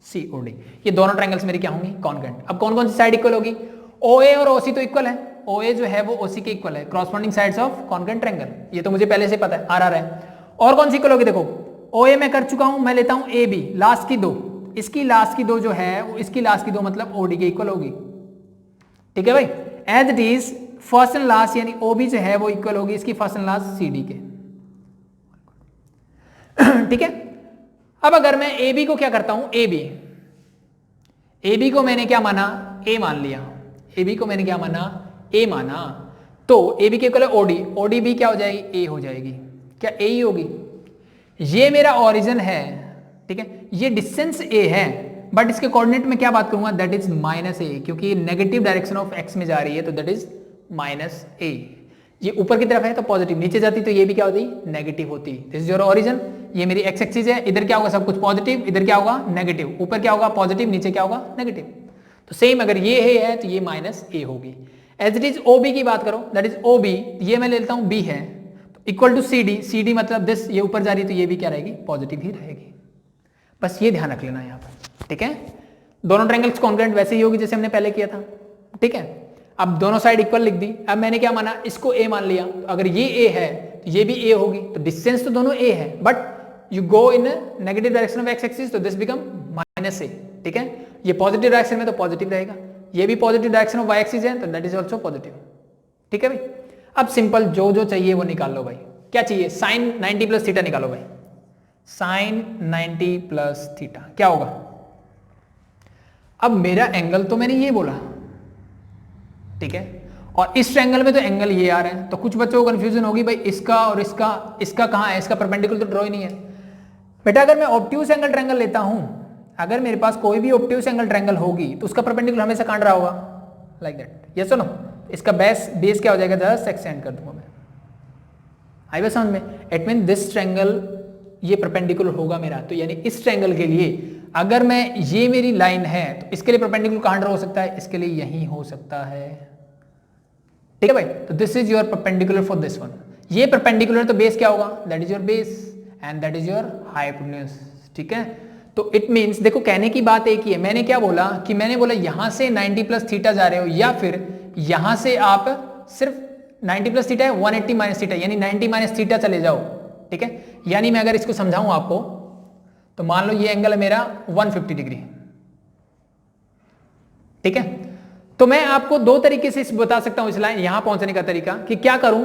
C O D. ये दोनों ट्रायंगल्स मेरी क्या होंगी, कॉन्ग्रुएंट। अब कौन कौन सी साइड इक्वल होगी, ओ ए और ओ सी तो इक्वल है, ओ ए जो है वो ओ सी के इक्वल है, corresponding sides of congruent triangle, ये तो मुझे पहले से पता है, आर है। और कौन सी इक्वल होगी, देखो ओ ए मैं कर चुका हूं, मैं लेता हूं ए बी, लास्ट की 2, इसकी लास्ट की 2 जो है वो इसकी लास्ट की 2 मतलब ओ डी के इक्वल होगी, ठीक है भाई। As it is first and last यानी ओ बी जो है वो इक्वल होगी इसकी first and last C D के, ठीक है। अब अगर मैं ए बी को क्या करता हूं, ए बी को मैंने क्या माना, ए मान लिया, ए बी को मैंने क्या माना, ए माना, तो ए बी के इक्वल है ओडी, ओडी भी क्या हो जाएगी, ए हो जाएगी, क्या ए ही होगी। ये मेरा ओरिजिन है, ठीक है, ये डिस्टेंस ए है, बट इसके कोऑर्डिनेट में क्या बात करूंगा, दैट इज माइनस ए, क्योंकि ये नेगेटिव डायरेक्शन ऑफ एक्स में जा रही है, तो दैट इज माइनस ए। ये ऊपर की तरफ है तो पॉजिटिव, नीचे जाती तो ये भी क्या होती, नेगेटिव होती। दिस इज योर ओरिजिन, ये मेरी एक्स एक्सिस है, इधर क्या होगा, सब कुछ पॉजिटिव, इधर क्या होगा, नेगेटिव, ऊपर क्या होगा, पॉजिटिव, नीचे क्या होगा, नेगेटिव। तो सेम अगर ये है तो ये माइनस ए होगी। As it is O B की बात करो, दैट इज ओ बी, ये मैं लेता हूं बी है, equal to C D, C D मतलब दिस, ये ऊपर जा रही है तो ये भी क्या रहेगी, पॉजिटिव ही रहेगी। बस ये ध्यान रख लेना यहाँ पर, ठीक है। दोनों ट्रायंगल्स कॉन्ग्रुएंट वैसे ही होगी जैसे हमने पहले किया था, ठीक है। अब दोनों साइड इक्वल लिख दी, अब मैंने क्या माना, इसको ए मान लिया, तो अगर ये ए है तो ये भी ए होगी, तो डिस्टेंस तो दोनों ए है, but you go in negative direction of x axis, तो दिस बिकम माइनस ए, ठीक है। ये पॉजिटिव डायरेक्शन में तो पॉजिटिव रहेगा, ये भी positive direction of Y axis है, तो दैट इज ऑल्सो पॉजिटिव, ठीक है भाई। अब सिंपल जो जो चाहिए वो निकाल लो भाई, क्या चाहिए, साइन 90 प्लस थीटा निकालो भाई, साइन 90 प्लस थीटा क्या होगा। अब मेरा एंगल तो मैंने ये बोला, ठीक है, और इस ट्रायंगल में तो एंगल ये आ रहा है, तो कुछ बच्चों को कंफ्यूजन होगी भाई इसका और इसका कहां है, इसका परपेंडिकुलर तो ड्रॉ ही नहीं है। बेटा अगर मैं ऑब्ट्यूज एंगल ट्रायंगल लेता हूं, अगर मेरे पास कोई भी ऑब्ट्यूज एंगल ट्रायंगल होगी तो उसका परपेंडिकुलर हमेशा कहां रहा होगा, लाइक दैट, यस और नो। इसका बेस क्या हो जाएगा, 10 एक्सटेंड कर दूंगा मैं, आई बस समझ में। इट मीन दिस ट्रायंगल ये परपेंडिकुलर होगा मेरा, तो यानी इस ट्रायंगल के लिए अगर मैं ये मेरी लाइन है तो इसके लिए परपेंडिकुलर कहां ड्रॉ हो सकता है, इसके लिए यही हो सकता है, ठीक है भाई। तो this is your perpendicular for this one. ये परपेंडिकुलर तो बेस क्या होगा, that is your base and that is your hypotenuse, ठीक है। तो इट मीन्स देखो कहने की बात एक ही है, मैंने क्या बोला कि मैंने बोला यहां से 90 प्लस थीटा जा रहे हो या फिर यहां से आप सिर्फ 90 प्लस थीटा है 180 माइनस थीटा यानी 90 माइनस थीटा चले जाओ, ठीक है। यानी मैं अगर इसको समझाऊं आपको तो मान लो ये एंगल है मेरा 150 डिग्री, ठीक है। तो मैं आपको दो तरीके से बता सकता हूं इस लाइन यहां पहुंचने का तरीका कि क्या करूं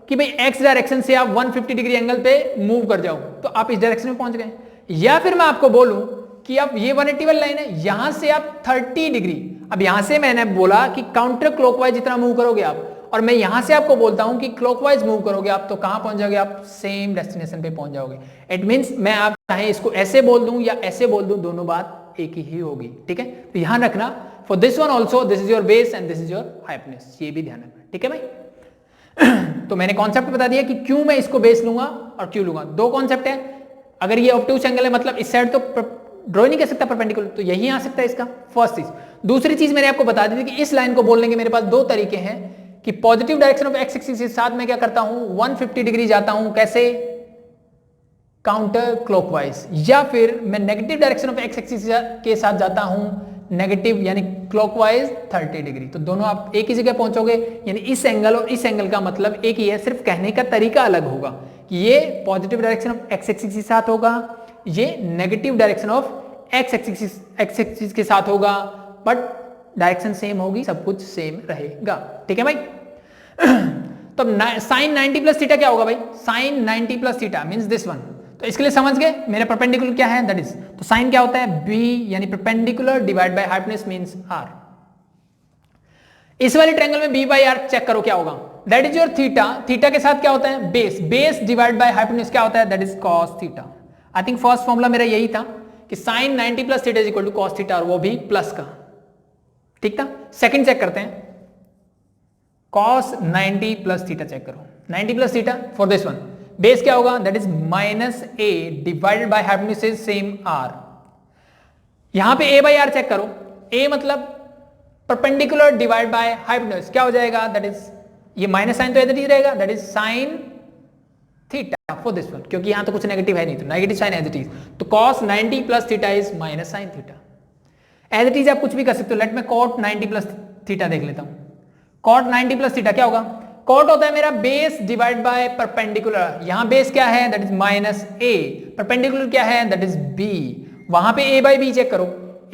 कि भाई एक्स डायरेक्शन से आप 150 डिग्री एंगल पे मूव कर जाओ तो आप इस डायरेक्शन में पहुंच गए, या फिर मैं आपको बोलूं कि आप ये 180 वाली लाइन है यहां से आप 30 डिग्री, अब यहां से मैंने बोला कि काउंटर क्लॉकवाइज जितना मूव करोगे आप, और मैं यहां से आपको बोलता हूं कि क्लॉकवाइज मूव करोगे आप तो कहां पहुंच जाओगे, आप सेम डेस्टिनेशन पे पहुंच जाओगे। इट मींस मैं आप चाहे इसको ऐसे बोल दूं या ऐसे बोल दूं दोनों बात एक ही होगी, ठीक है। तो ध्यान रखना for this one also this is your base and this is your hypotenuse, ये भी ध्यान रखना, ठीक है भाई। तो मैंने कॉन्सेप्ट बता दिया कि क्यों मैं इसको बेस लूंगा और क्यों लूंगा, दो कॉन्सेप्ट है। अगर ये ऑब्टयूज एंगल है मतलब इस साइड तो ड्रॉ नहीं कर सकता परपेंडिकुलर, तो यही आ सकता है इसका फर्स्ट चीज। दूसरी चीज मैंने आपको बता दी थी कि इस लाइन को बोलने के मेरे पास दो तरीके हैं कि positive direction of x axis के साथ मैं क्या करता हूं 150 डिग्री जाता हूं, कैसे, काउंटर क्लॉकवाइज, या फिर मैं negative direction of x axis के साथ जाता हूं नेगेटिव यानी क्लॉकवाइज 30 डिग्री। तो दोनों आप एक ही जगह पहुंचोगे, यानी इस एंगल और इस एंगल का मतलब एक ही है, सिर्फ कहने का तरीका अलग होगा कि ये positive direction of x axis के साथ होगा, ये negative direction of x axis के साथ होगा, बट डायरेक्शन सेम होगी, सब कुछ सेम रहेगा, ठीक है भाई। तो साइन 90 प्लस थीटा क्या होगा भाई, sine 90 plus theta means this one. तो इसके लिए समझ गए मेरा परपेंडिकुलर क्या है, दैट इज, तो साइन क्या होता है बी यानी perpendicular divide by hypotenuse means R. इस वाले ट्रायंगल में बी बाई आर चेक करो क्या होगा, that is your theta, theta के साथ क्या होता है base, base divide by hypotenuse क्या होता है that is cos theta. I think first formula मेरा यही था कि sine 90 plus theta is equal to cos theta, और वो भी प्लस का, ठीक था। सेकंड चेक करते हैं, cos 90 प्लस थीटा चेक करो, 90 plus theta for this one, base क्या होगा that is minus A divided by hypotenuse is same R. यहां पे a बाई आर चेक करो, a मतलब परपेंडिकुलर डिवाइड बाय हाइपोटेन्यूज क्या हो जाएगा दैट इज, ये माइनस साइन तो इधर ही रहेगा, that is sine theta for this one, क्योंकि यहां तो कुछ नेगेटिव है नहीं तो negative sine as it is, तो cos 90 plus theta is minus sine theta. As it is आप कुछ भी कर सकते हो, लेट मैं cot 90 प्लस थीटा देख लेता हूं। cot 90 प्लस थीटा क्या होगा, cot होता है मेरा बेस डिवाइड बाय परपेंडिकुलर, यहां बेस क्या है that is minus A, perpendicular क्या है दैट इज बी, वहां पे a बाई बी चेक करो,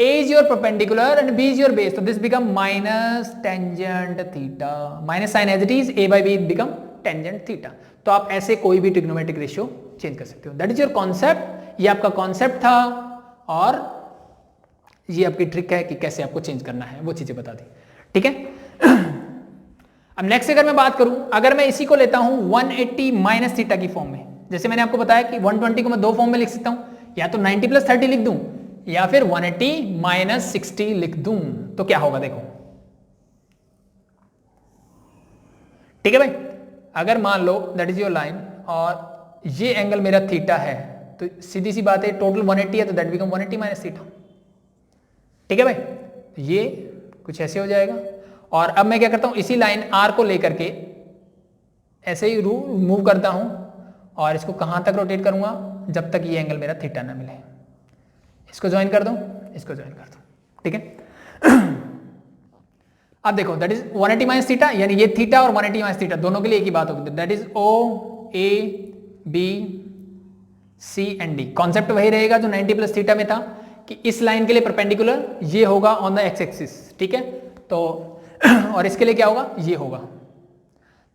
a is your perpendicular and b is your base, तो this become minus tangent theta, minus sine as it is a by B become tangent theta. तो आप ऐसे कोई भी trigonometric ratio change कर सकते हो, दैट इज योर कॉन्सेप्ट, ये आपका कॉन्सेप्ट था और ये आपकी ट्रिक है कि कैसे आपको चेंज करना है, वो चीजें बता दी, ठीक है। अब नेक्स्ट अगर मैं बात करूं, अगर मैं इसी को लेता हूं 180 माइनस थीटा की फॉर्म में, जैसे मैंने आपको बताया कि 120 को मैं दो फॉर्म में लिख सकता हूं, या तो 90 प्लस 30 लिख दूं या फिर 180 माइनस 60 लिख दूं, तो क्या होगा देखो, ठीक है भाई। अगर मान लो दैट इज योर लाइन और ये एंगल मेरा थीटा है, तो सीधी सी बात है टोटल 180 है तो दैट बिकम 180 माइनस थीटा, ठीक है भाई। तो ये कुछ ऐसे हो जाएगा, और अब मैं क्या करता हूं इसी लाइन आर को लेकर के ऐसे ही मूव करता हूं और इसको कहां तक रोटेट करूंगा जब तक ये एंगल मेरा थीटा ना मिले, इसको ज्वाइन कर दूं, इसको ज्वाइन कर दूं, ठीक है। अब देखो दैट इज 180 माइनस थीटा, यानी ये थीटा और 180 माइनस थीटा दोनों के लिए एक ही बात होगी, that is O A B C and D. Concept वही रहेगा जो 90 प्लस थीटा में था कि इस लाइन के लिए परपेंडिकुलर ये होगा ऑन द एक्स एक्सिस, ठीक है। तो और इसके लिए क्या होगा ये होगा,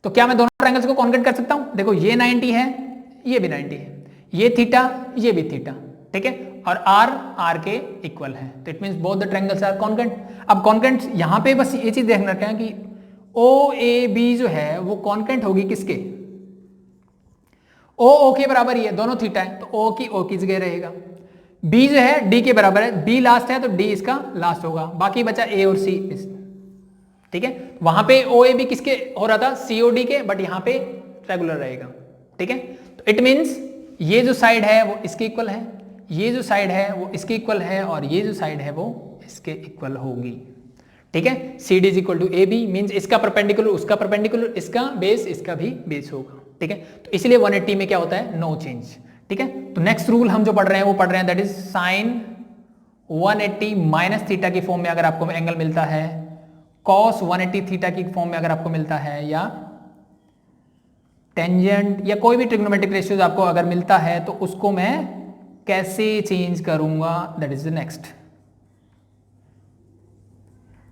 तो क्या मैं दोनों ट्रायंगल्स को कॉन्केट कर सकता हूं, देखो ये 90 है ये भी 90 है, ये थीटा ये भी थीटा, ठीक है, और आर के इक्वल है, तो it means both the triangles are congruent. अब कॉन्केट यहां पे बस ये चीज ध्यान रखना है कि ओ ए बी जो है वो कॉन्केट होगी किसके, ओ के बराबर ही है, दोनों थीटा है तो ओ की जगह रहेगा, बी जो है डी के बराबर है, बी लास्ट है तो डी इसका लास्ट होगा, बाकी बचा ए और सी, ठीक है। वहां पे ओ ए बी किसके हो रहा था सी ओ डी के, बट यहां पे रेगुलर रहेगा, ठीक है। तो इट मींस ये जो साइड है वो इसके इक्वल है, ये जो साइड है वो इसके इक्वल है और ये जो साइड है वो इसके इक्वल होगी। ठीक है, C D is equal to A B means इसका परपेंडिकुलर उसका परपेंडिकुलर, इसका बेस इसका भी बेस होगा। ठीक है, तो इसलिए 180 में क्या होता है, नो चेंज। ठीक है, तो नेक्स्ट रूल हम जो पढ़ रहे हैं वो पढ़ रहे हैं that is sign 180 minus theta की फॉर्म में अगर आपको एंगल मिलता है, कॉस 180 थीटा की फॉर्म में अगर आपको मिलता है, या टेंजेंट या कोई भी ट्रिग्नोमेट्रिक रेशियोज आपको अगर मिलता है तो उसको मैं कैसे चेंज करूंगा, दैट इज द नेक्स्ट।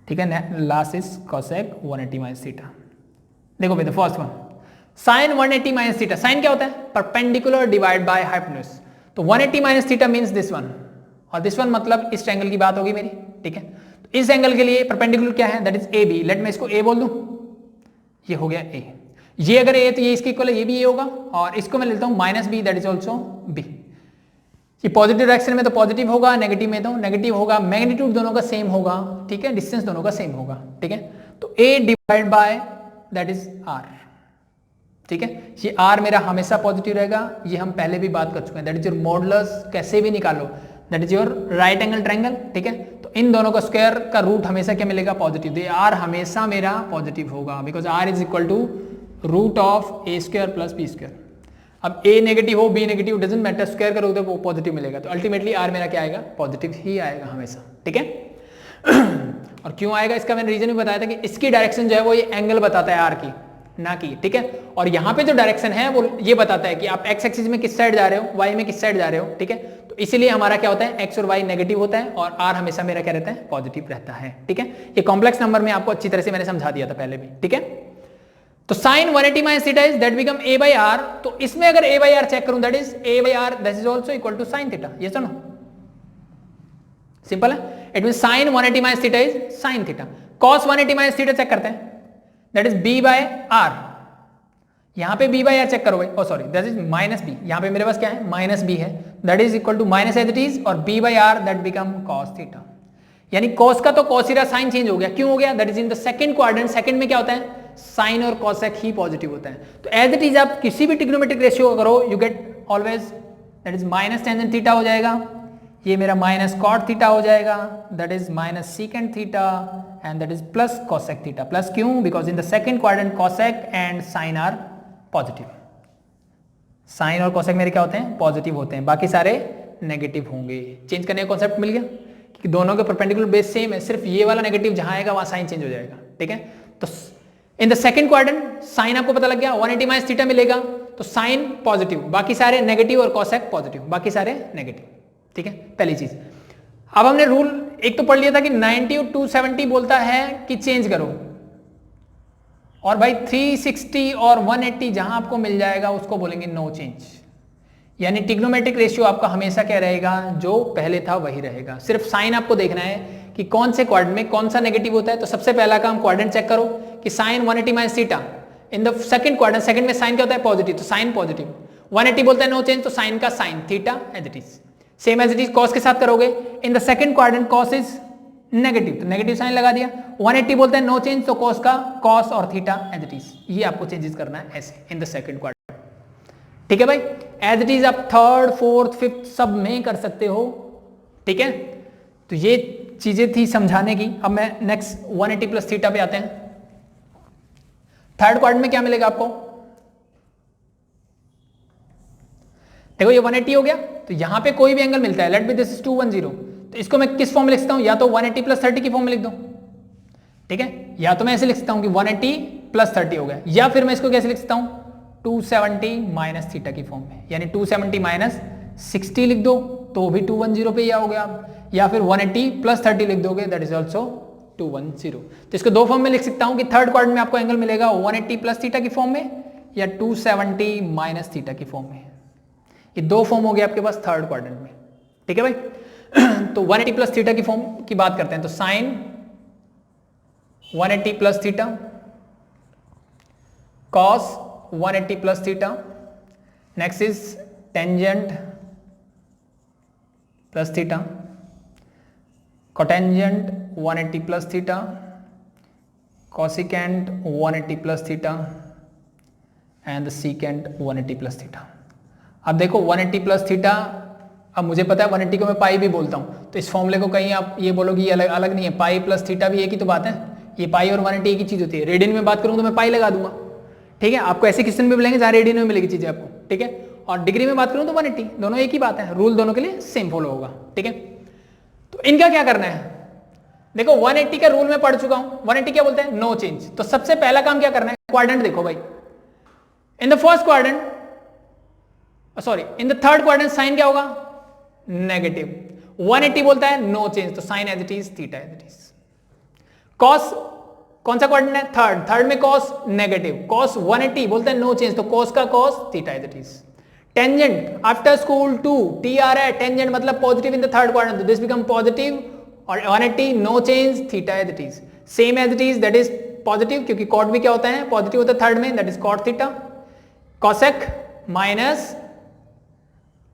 ठीक है, last is cosec 180 minus theta. देखो भाई the first one sine 180 minus theta, sine क्या होता है, परपेंडिकुलर डिवाइड बाय हाइपोटेन्यूज। तो 180 minus theta means this one, और दिस वन मतलब इस ट्रायंगल की बात होगी मेरी। ठीक है, तो इस एंगल के लिए परपेंडिकुलर क्या है, that is A B. Let मैं इसको ए बोल दूं, ये हो गया ए। ये अगर ए तो ये इसके इक्वल है, ये भी ए होगा, और इसको मैं लेता हूं minus B, that is also B. ये पॉजिटिव डायरेक्शन में तो पॉजिटिव होगा, नेगेटिव में तो नेगेटिव होगा, मैग्नीट्यूड दोनों का सेम होगा। ठीक है, डिस्टेंस दोनों का सेम होगा। ठीक है, तो A divide by that is R. ठीक है, ये आर मेरा हमेशा पॉजिटिव रहेगा, ये हम पहले भी बात कर चुके हैं, दैट इज योर मॉडुलस, कैसे भी निकालो, that is your right angle triangle. ठीक है, तो इन दोनों का स्क्वायर का रूट हमेशा क्या मिलेगा, पॉजिटिव। तो आर हमेशा मेरा पॉजिटिव होगा because R is equal to root of A square plus B square. अब ए नेगेटिव हो B negative doesn't matter, square करोगे तो वो पॉजिटिव मिलेगा, तो अल्टीमेटली आर मेरा क्या आएगा, पॉजिटिव ही आएगा हमेशा। ठीक है, और क्यों आएगा इसका मैंने रीजन भी बताया था कि इसकी डायरेक्शन जो है वो ये एंगल बताता है आर की, ना की। ठीक है, और यहाँ पे जो डायरेक्शन है वो ये बताता है कि आप एक्स एक्सिस में किस साइड जा रहे हो, वाई में किस साइड जा रहे हो। ठीक है, तो इसीलिए हमारा क्या होता है, एक्स और वाई नेगेटिव होता है और आर हमेशा मेरा क्या रहता है, पॉजिटिव रहता है। ठीक है, ये कॉम्प्लेक्स नंबर में आपको अच्छी तरह से मैंने समझा दिया था पहले भी। ठीक है, तो sine 180 minus theta is that become a by R. तो इसमें अगर a बाई आर चेक करूं that is a by R, that is also equal to sine theta. ये सुनो सिंपल है, it mean sine 180 minus theta is sine theta. cos 180 minus theta check करते हैं, that is b by R. यहां पे b by R check करो भाई, oh sorry that is minus b, यहां पे मेरे पास क्या है, माइनस b है, that is equal to minus as it is, और b by R that become cos theta. यानी cos का तो cos ही रहा, साइन चेंज हो गया। क्यों हो गया, that is in the second quadrant. Second में क्या होता है, साइन और कॉसेक ही पॉजिटिव होता है। तो एज इट इज आप किसी भी ट्रिग्नोमेट्रिक रेशियो करो, you get always that is minus tangent theta हो जाएगा, ये मेरा माइनस कॉट थीटा हो जाएगा, that is minus secant theta, and that is plus cosec theta. Plus क्यों, because in the second quadrant cosec and sine are positive. Sine और cosec मेरे क्या होते हैं, पॉजिटिव होते हैं, बाकी सारे नेगेटिव होंगे। चेंज करने का कॉन्सेप्ट मिल गया कि दोनों के परपेंडिकुलर बेस सेम है, सिर्फ ये वाला नेगेटिव जहां आएगा वहां साइन चेंज हो जाएगा। ठीक है, तो in the second quadrant sine आपको पता लग गया, 180 माइनस थीटा मिलेगा, तो साइन पॉजिटिव, बाकी सारे नेगेटिव, और कॉसेक पॉजिटिव, बाकी सारे नेगेटिव। ठीक है, पहली चीज। अब हमने रूल एक तो पढ़ लिया था कि 90 और 270 बोलता है कि चेंज करो, और भाई 360 और 180 जहां आपको मिल जाएगा उसको बोलेंगे नो चेंज। यानी ट्रिग्नोमेट्रिक रेशियो आपका हमेशा क्या रहेगा, जो पहले था वही रहेगा। सिर्फ साइन आपको देखना है कि कौन से क्वाड्रेंट में कौन सा नेगेटिव होता है। तो सबसे पहला काम क्वाड्रेंट चेक करो कि sine 180 minus theta in the second quadrant, second में साइन क्या होता है, पॉजिटिव, तो साइन पॉजिटिव। 180 बोलता है नो चेंज, तो साइन का sine, theta as it is, same as it is cos के साथ करोगे। In the second quadrant cos is negative, तो नेगेटिव साइन लगा दिया। 180 बोलते हैं नो चेंज, तो कॉस का कॉस और थीटा एज इट इज। ये आपको चेंजेस करना है ऐसे इन द सेकंड क्वाड्रेंट। ठीक है भाई, एज इट इज आप थर्ड फोर्थ फिफ्थ सब में कर सकते हो। ठीक है, तो ये चीजें थी समझाने की। अब मैं नेक्स्ट 180 प्लस थीटा पे आते हैं। थर्ड क्वाड्रेंट में क्या मिलेगा आपको, देखो ये 180 हो गया, तो यहां पे कोई भी एंगल मिलता है, लेट बी दिस इज 210, तो इसको मैं किस फॉर्म में लिख सकता हूं, या तो 180 प्लस 30 की फॉर्म में लिख दो। ठीक है, या तो मैं ऐसे लिख सकता हूं कि 180 प्लस 30 हो गया, या फिर मैं इसको कैसे लिख सकता हूं, 270 माइनस थीटा की फॉर्म में, यानी 270 माइनस 60 लिख दो तो भी 210 पे ही आओगे आप, या फिर 180 प्लस 30 लिख दोगे, दैट इज ऑल्सो 210। तो इसको दो फॉर्म में लिख सकता हूं कि थर्ड क्वाड्रेंट में आपको एंगल मिलेगा 180 प्लस थीटा की फॉर्म में, या 270 माइनस थीटा की फॉर्म में। ये दो फॉर्म हो गए आपके पास थर्ड क्वाड्रेंट में। ठीक है भाई, तो 180 प्लस थीटा की फॉर्म की बात करते हैं, तो sine 180 plus theta, cos 180 plus theta, next is tangent plus theta, cotangent 180 plus theta, cosecant 180 plus theta, and the secant 180 plus theta. अब देखो 180 प्लस थीटा अब मुझे पता है 180 को मैं पाई भी बोलता हूँ, तो इस फॉर्मूले को कहीं आप ये बोलोगे ये अलग अलग नहीं है, पाई प्लस थीटा भी एक ही तो बात है, ये पाई और 180 एक ही चीज होती है। रेडियन में बात करूँ तो मैं पाई लगा दूंगा, ठीक है। आपको ऐसे क्वेश्चन भी मिलेंगे जहाँ रेडियन में मिलेगी चीजें आपको, ठीक है। और डिग्री में बात करूँ तो 180, दोनों एक ही बात है, रूल दोनों के लिए सेम फॉलो होगा, ठीक है। तो इनका क्या करना है, देखो 180 का रूल में पढ़ चुका हूं, 180 क्या बोलते हैं, नो चेंज। तो सबसे पहला काम क्या करना है, क्वाड्रेंट देखो भाई, in the first quadrant, sorry in the third quadrant sine क्या होगा, नेगेटिव। 180 बोलता है नो चेंज, तो sine as it is, theta as it is. Cos कौन सा क्वाड्रेंट है, थर्ड, थर्ड में कॉस नेगेटिव, कॉस 180 बोलता है नो चेंज, तो कॉस का cos, theta as it is. Tangent after school 2 TR है, टेंजेंट मतलब positive in the third quadrant, तो दिस बिकम पॉजिटिव, और 180 no change, theta as it is, same as it is, that is positive, क्योंकि cot भी क्या होता है, positive होता है थर्ड में, that is cot theta. Cosec minus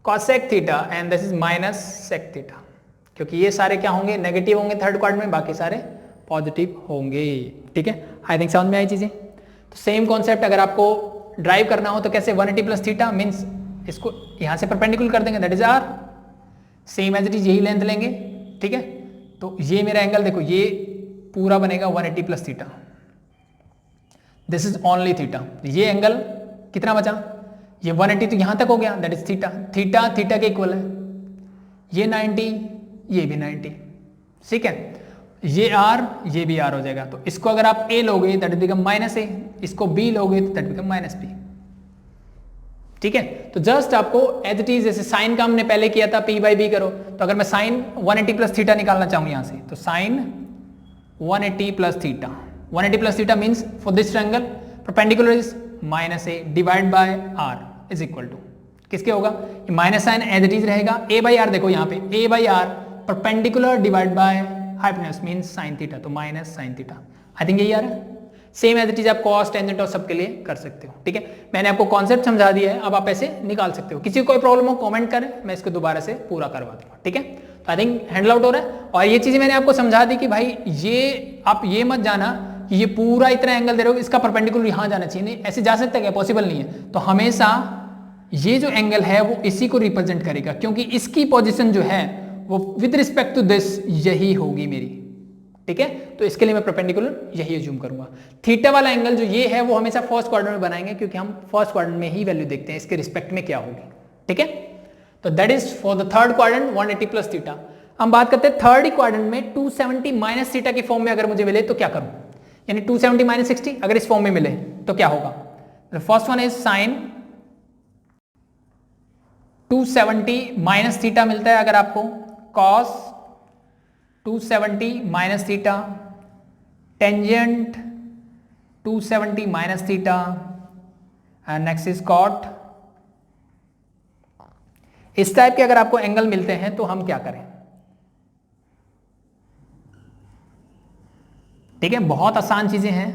cosec theta and this is minus sec theta, क्योंकि ये सारे क्या होंगे, नेगेटिव होंगे थर्ड क्वाड्रेंट में, बाकी सारे पॉजिटिव होंगे, ठीक है। आई थिंक समझ में आई चीजें। तो सेम कॉन्सेप्ट अगर आपको ड्राइव करना हो तो कैसे, 180 प्लस थीटा मीन्स इसको यहां से परपेंडिकुलर कर देंगे, that is R, same as it is, यही लेंथ लेंगे, ठीक है। तो ये मेरा एंगल देखो, ये पूरा बनेगा 180 plus theta, this is only theta. ये एंगल कितना बचा, ये 180 तो यहां तक हो गया, that is theta, theta theta के इक्वल है, ये 90, ये भी 90, ठीक है। ये आर, ये भी आर हो जाएगा, तो इसको अगर आप ए लोगे दैट बिकम माइनस ए, इसको बी लोगे तो दैट बिकम माइनस बी, ठीक है। तो जस्ट आपको एज इट इज, जैसे साइन का हमने पहले किया था p बाई बी करो, तो अगर मैं साइन 180 प्लस थीटा निकालना चाहूं यहां से, तो sine 180 plus theta, 180 plus theta means for this triangle perpendicular is minus a divide by r is equal to किसके होगा, minus sine as it is रहेगा, ए बाई आर देखो यहाँ पे, a by r perpendicular divide by hypotenuse means sine theta, तो minus sine theta. I think यही आ रहा है, सेम एज इट इज आप कॉस टेंजेंट और सबके लिए कर सकते हो, ठीक है। मैंने आपको कॉन्सेप्ट समझा दिया है, अब आप ऐसे निकाल सकते हो। किसी को कोई प्रॉब्लम हो कमेंट करें, मैं इसको दोबारा से पूरा करवा दूंगा, ठीक है। तो आई थिंक हैंडल आउट हो रहा है। और ये चीजें मैंने आपको समझा दी कि भाई ये आप ये मत जाना कि ये पूरा इतना एंगल दे रहे हो, इसका परपेंडिकुलर यहां जाना चाहिए, नहीं ऐसे जा सकता है क्या, पॉसिबल नहीं है। तो हमेशा ये जो एंगल है वो इसी को रिप्रेजेंट करेगा, क्योंकि इसकी पोजिशन जो है वो विद रिस्पेक्ट टू दिस यही होगी मेरी, ठीक है। तो इसके लिए मैं परपेंडिकुलर यही अज्यूम करूंगा। थीटा वाला एंगल जो ये है वो हमेशा फर्स्ट क्वाड्रेंट में बनाएंगे, क्योंकि हम फर्स्ट क्वाड्रेंट में ही वैल्यू देखते हैं इसके रिस्पेक्ट में क्या होगी, ठीक है। तो that is for the third quadrant 180 plus theta. हम बात करते हैं थर्ड क्वाड्रेंट में 270 माइनस थीटा की फॉर्म में अगर मुझे मिले तो क्या करूं, यानी 270 माइनस 60 अगर इस फॉर्म में मिले तो क्या होगा। First one is sine 270 minus theta मिलता है अगर आपको, cos 270 minus theta, tangent 270 minus theta, and next is cot. इस टाइप के अगर आपको एंगल मिलते हैं तो हम क्या करें, ठीक है। बहुत आसान चीजें हैं।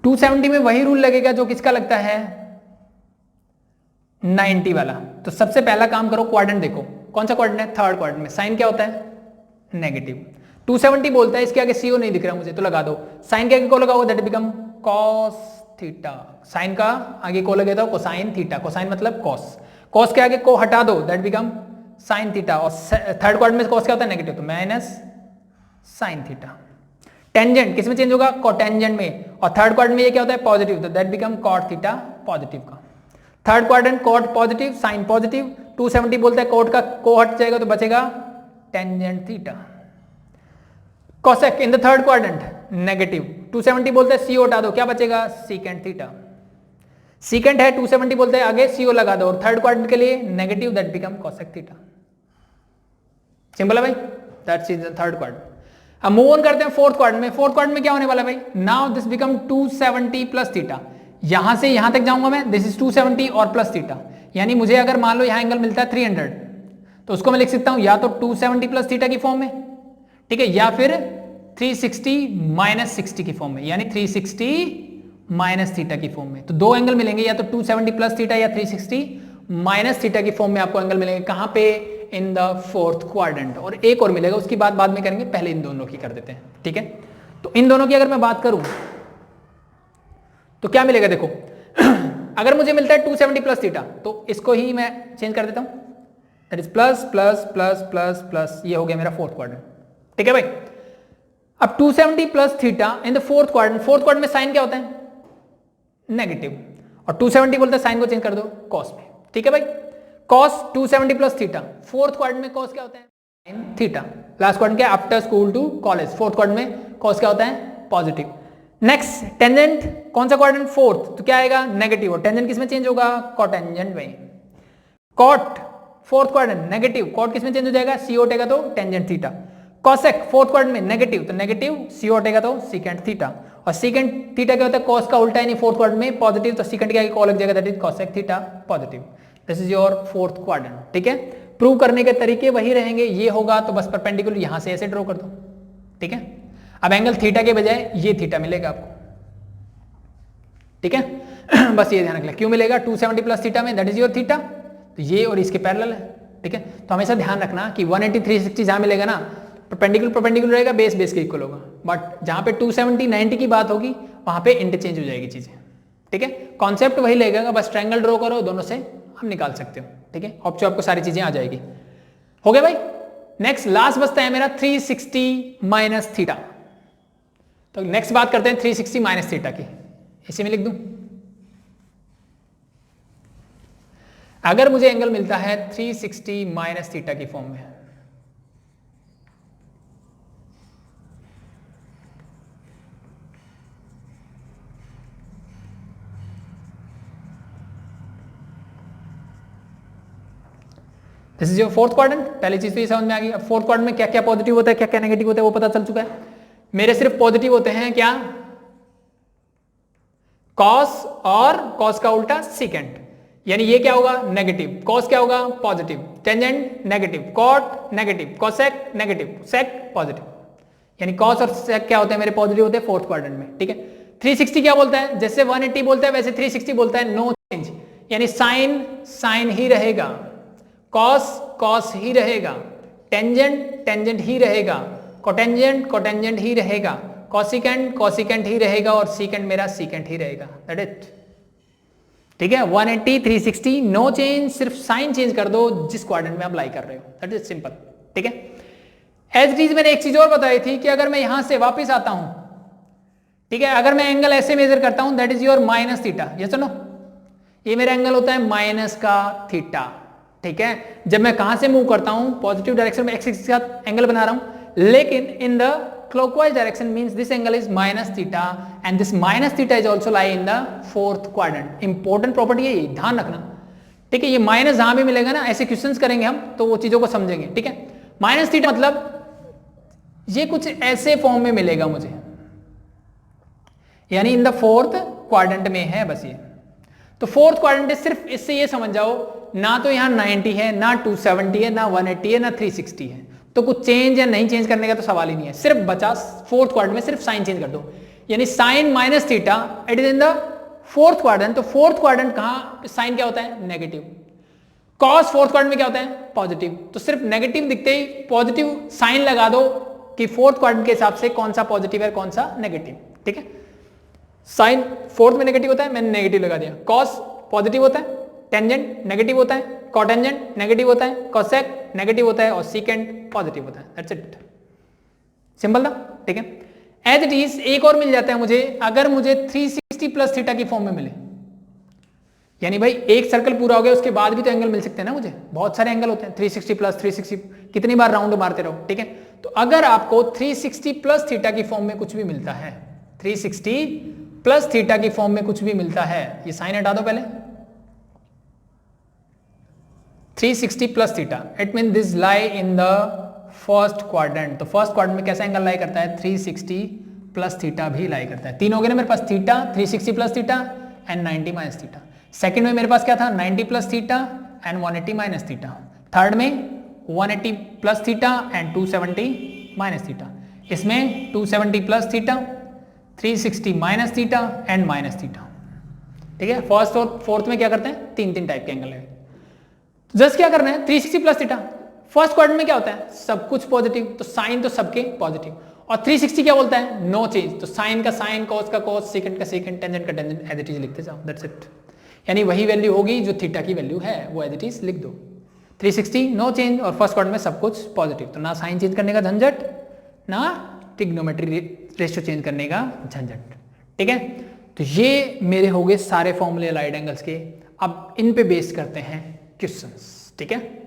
270 में वही रूल लगेगा जो किसका लगता है, 90 वाला। तो सबसे पहला काम करो, क्वाड्रेंट देखो कौन सा क्वाड्रेंट है, थर्ड क्वाड्रेंट में साइन क्या होता है, नेगेटिव। 270 बोलता है, इसके आगे CO नहीं दिख रहा मुझे तो लगा दो, साइन के आगे को लगाओ that become cos theta, sine का आगे को लगे तो कोसाइन थीटा, कोसाइन मतलब कॉस, कॉस के आगे को हटा दो दैट बिकम साइन थीटा, और थर्ड क्वाड्रेंट में कॉस क्या होता है, नेगेटिव, तो माइनस साइन थीटा। टेंजेंट किस में चेंज होगा, कोटेंजेंट में, और थर्ड क्वाड्रेंट में ये क्या होता है, पॉजिटिव, तो that become cot theta, positive का। Third quadrant cot positive, sine positive, 270 बोलता है कोट का को हट जाएगा तो बचेगा tangent theta. Cosec in the third quadrant negative, 270 बोलता है CO हटा दो, क्या बचेगा, सीकेंट थीटा। सीकेंट है 270 बोलते हैं आगे CO लगा दो, और थर्ड क्वाड्रेंट के लिए negative, that become cosec theta. Simple है भाई, that's is the third quadrant. अब मूव ऑन करते हैं फोर्थ क्वाड्रेंट में। फोर्थ क्वाड्रेंट में क्या होने वाला भाई, now this become 270 plus theta, यहां से यहां तक जाऊंगा मैं, दिस इज 270 और प्लस थीटा, यानी मुझे अगर मान लो यहां एंगल मिलता है 300 तो उसको मैं लिख सकता हूं या तो 270 प्लस थीटा की फॉर्म में, ठीक है, या फिर 360 माइनस 60 की फॉर्म में, यानी 360 माइनस थीटा की फॉर्म में। तो दो एंगल मिलेंगे, या तो 270 प्लस थीटा या 360 माइनस थीटा की फॉर्म में आपको एंगल मिलेंगे। कहां पे, इन द फोर्थ क्वाड्रेंट। और एक और मिलेगा, उसकी बात बाद में करेंगे, पहले इन दोनों की कर देते हैं, ठीक है। तो इन दोनों की अगर मैं बात करूं तो क्या मिलेगा, देखो अगर मुझे मिलता है 270 प्लस थीटा तो इसको ही मैं चेंज कर देता हूं, that is plus plus plus plus plus, ये हो गया मेरा फोर्थ क्वाड्रेंट। ठीक है भाई, अब 270 plus theta in the fourth quadrant में साइन क्या होता है? नेगेटिव, और 270 बोलते हैं साइन को चेंज कर दो कॉस में। ठीक है भाई, cos 270 plus theta, fourth quadrant में कॉस क्या होता है? Sine theta. लास्ट क्वाड्रेंट क्या है? After school to college, fourth quadrant में कॉस क्या होता है? पॉजिटिव। नेक्स्ट टेंजेंट, कौन सा क्वाड्रेंट? फोर्थ, तो क्या आएगा? नेगेटिव। और टेंजेंट किसमें चेंज होगा? कॉटेंजेंट में। Cot fourth quadrant negative, cot किसमें चेंज हो जाएगा? सी हटेगा तो tangent theta. Cosec fourth quadrant में नेगेटिव, तो नेगेटिव, सी हटेगा तो सीकेंट थीटा। और सीकेंट थीटा क्या होता है? कॉस का उल्टा, यानी फोर्थ क्वाड्रेंट में पॉजिटिव, तो सीकेंट क्या कॉल लग जाएगा, that is cosec theta positive. This is your fourth quadrant. ठीक है, प्रूव करने के तरीके वही रहेंगे, ये होगा तो बस परपेंडिकुलर यहां से ऐसे ड्रॉ कर दो। ठीक है, अब एंगल थीटा के बजाय ये थीटा मिलेगा आपको। ठीक है बस ये ध्यान रख ले, क्यों मिलेगा 270 प्लस थीटा में, दैट इज योर थीटा, तो ये और इसके पैरेलल है। ठीक है, तो हमेशा ध्यान रखना कि 180 360 जहां मिलेगा ना, परपेंडिकुलर रहेगा, बेस के इक्वल होगा, बट जहां पे 270 90 की बात होगी वहां पे इंटरचेंज हो जाएगी चीजें। ठीक है, कॉन्सेप्ट वही लगेगा, बस ट्रायंगल ड्रॉ करो, दोनों से हम निकाल सकते हो। ठीक है, ऑप्शन आपको सारी चीजें आ जाएगी। हो गया भाई, नेक्स्ट लास्ट बचता है मेरा 360 माइनस थीटा। तो नेक्स्ट बात करते हैं 360 माइनस थीटा की, इसी में लिख दूं। अगर मुझे एंगल मिलता है 360 माइनस थीटा की फॉर्म में, this is your fourth quadrant. पहली चीज तो ये समझ में आ गई। अब फोर्थ क्वाड्रेंट में क्या क्या पॉजिटिव होता है, क्या क्या नेगेटिव होता है, वो पता चल चुका है। मेरे सिर्फ पॉजिटिव होते हैं क्या? कॉस, और कॉस का उल्टा सीकेंट, यानी ये क्या होगा? नेगेटिव। कॉस क्या होगा? Positive. Tangent negative, cot negative, cosec negative, sec positive, यानी कॉस और सेक क्या होते हैं? मेरे पॉजिटिव होते हैं फोर्थ क्वाड्रेंट में। ठीक है, 360 क्या बोलता है? जैसे 180 बोलता है वैसे 360 बोलता है नो चेंज, यानी साइन साइन ही रहेगा, कॉस कॉस ही रहेगा, टेंजेंट टेंजेंट ही रहेगा, कोटेंजेंट कोटेंजेंट ही रहेगा, कॉसिकेंट कॉसिकेंट ही रहेगा, और सीकेंट मेरा सीकेंट ही रहेगा। That it. ठीक है, 180 360 नो चेंज, सिर्फ साइन चेंज कर दो जिस क्वाड्रेंट में आप लाई कर रहे हो। That is simple. ठीक है, एज इट इज मैंने एक चीज और बताई थी कि अगर मैं यहां से वापस आता हूं, ठीक है, अगर मैं एंगल ऐसे मेजर करता हूं, that is your minus theta. ये सुनो, ये मेरा एंगल होता है माइनस का थीटा। ठीक है, जब मैं कहां से मूव करता हूं, पॉजिटिव डायरेक्शन में एक्स एक्सिस के साथ एंगल बना रहा हूं, लेकिन इन the clockwise direction means this angle is minus theta, and this minus theta is also lie in the fourth quadrant. Important property है, ध्यान रखना। ठीक है, ये माइनस जहां भी मिलेगा ना, ऐसे क्वेश्चंस करेंगे हम तो वो चीजों को समझेंगे। ठीक है, माइनस थीटा मतलब ये कुछ ऐसे फॉर्म में मिलेगा मुझे, यानी इन द फोर्थ क्वाड्रेंट में है बस ये। तो फोर्थ क्वाड्रेंट सिर्फ इससे ये समझ जाओ, ना तो यहां 90 है, ना 270 है, ना 180 है, ना 360 है, तो कुछ चेंज या नहीं चेंज करने का तो सवाल ही नहीं है। सिर्फ बचा फोर्थ क्वाड्रेंट में, सिर्फ साइन चेंज कर दो, यानी sine minus theta it is in the fourth quadrant. तो फोर्थ क्वाड्रेंट कहां साइन क्या होता है? नेगेटिव। कॉस फोर्थ क्वाड्रेंट में क्या होता है? पॉजिटिव। तो सिर्फ नेगेटिव दिखते ही पॉजिटिव साइन लगा दो कि फोर्थ क्वाड्रेंट के हिसाब से कौन सा पॉजिटिव है कौन सा नेगेटिव। ठीक है, साइन फोर्थ में नेगेटिव होता है, मैंने नेगेटिव लगा दिया। कॉस पॉजिटिव होता है, टेंजेंट नेगेटिव होता है, कोटेंजेंट नेगेटिव होता है, कोसेक नेगेटिव होता है, और सीकेंट पॉजिटिव होता है। दैट्स इट, सिंपल था। ठीक है, एज इट इज एक और मिल जाता है मुझे, अगर मुझे 360 प्लस थीटा की फॉर्म में मिले, यानी भाई एक सर्कल पूरा हो गया उसके बाद भी तो एंगल मिल सकते हैं ना मुझे, बहुत सारे एंगल होते हैं। 360 प्लस 360 कितनी बार राउंड मारते रहो। ठीक है, तो अगर आपको 360 प्लस थीटा की फॉर्म में कुछ भी मिलता है, 360 प्लस थीटा की फॉर्म में कुछ भी मिलता है, ये साइन हटा दो पहले, 360 plus theta, it mean this lie in the first quadrant. तो फर्स्ट क्वाड्रेंट में कैसा एंगल लाई करता है? 360 प्लस थीटा भी लाई करता है। तीन हो गए ना मेरे पास, theta 360 plus theta and 90 minus theta. Second में मेरे पास क्या था? 90 plus theta and 180 minus theta. Third में 180 plus theta and 270 minus theta. इसमें 270 plus theta, 360 minus theta and minus theta. ठीक है, फर्स्ट और फोर्थ में क्या करते हैं? तीन तीन टाइप के एंगल है। जस्ट क्या करना है? 360 प्लस थीटा, फर्स्ट क्वाड्रेंट में क्या होता है? सब कुछ पॉजिटिव, तो साइन तो सबके पॉजिटिव। और 360 क्या बोलता है? नो चेंज, तो साइन का साइन, कॉस का कॉस, सेकंड का सेकंड, टेंजेंट का टेंजेंट, एज इट इज लिखते जाओ। That's it. यानी वही वैल्यू होगी जो थीटा की वैल्यू है, वो एज इट इज लिख दो। 360 नो चेंज, और फर्स्ट क्वाड्रेंट में सब कुछ पॉजिटिव, तो ना साइन चेंज करने का झंझट, ना ट्रिग्नोमेट्री रेशियो चेंज करने का झंझट। ठीक है, तो ये मेरे हो गए सारे फॉर्मूले अलाइड एंगल्स के। अब इन पे बेस करते हैं क्वेश्चंस। ठीक है।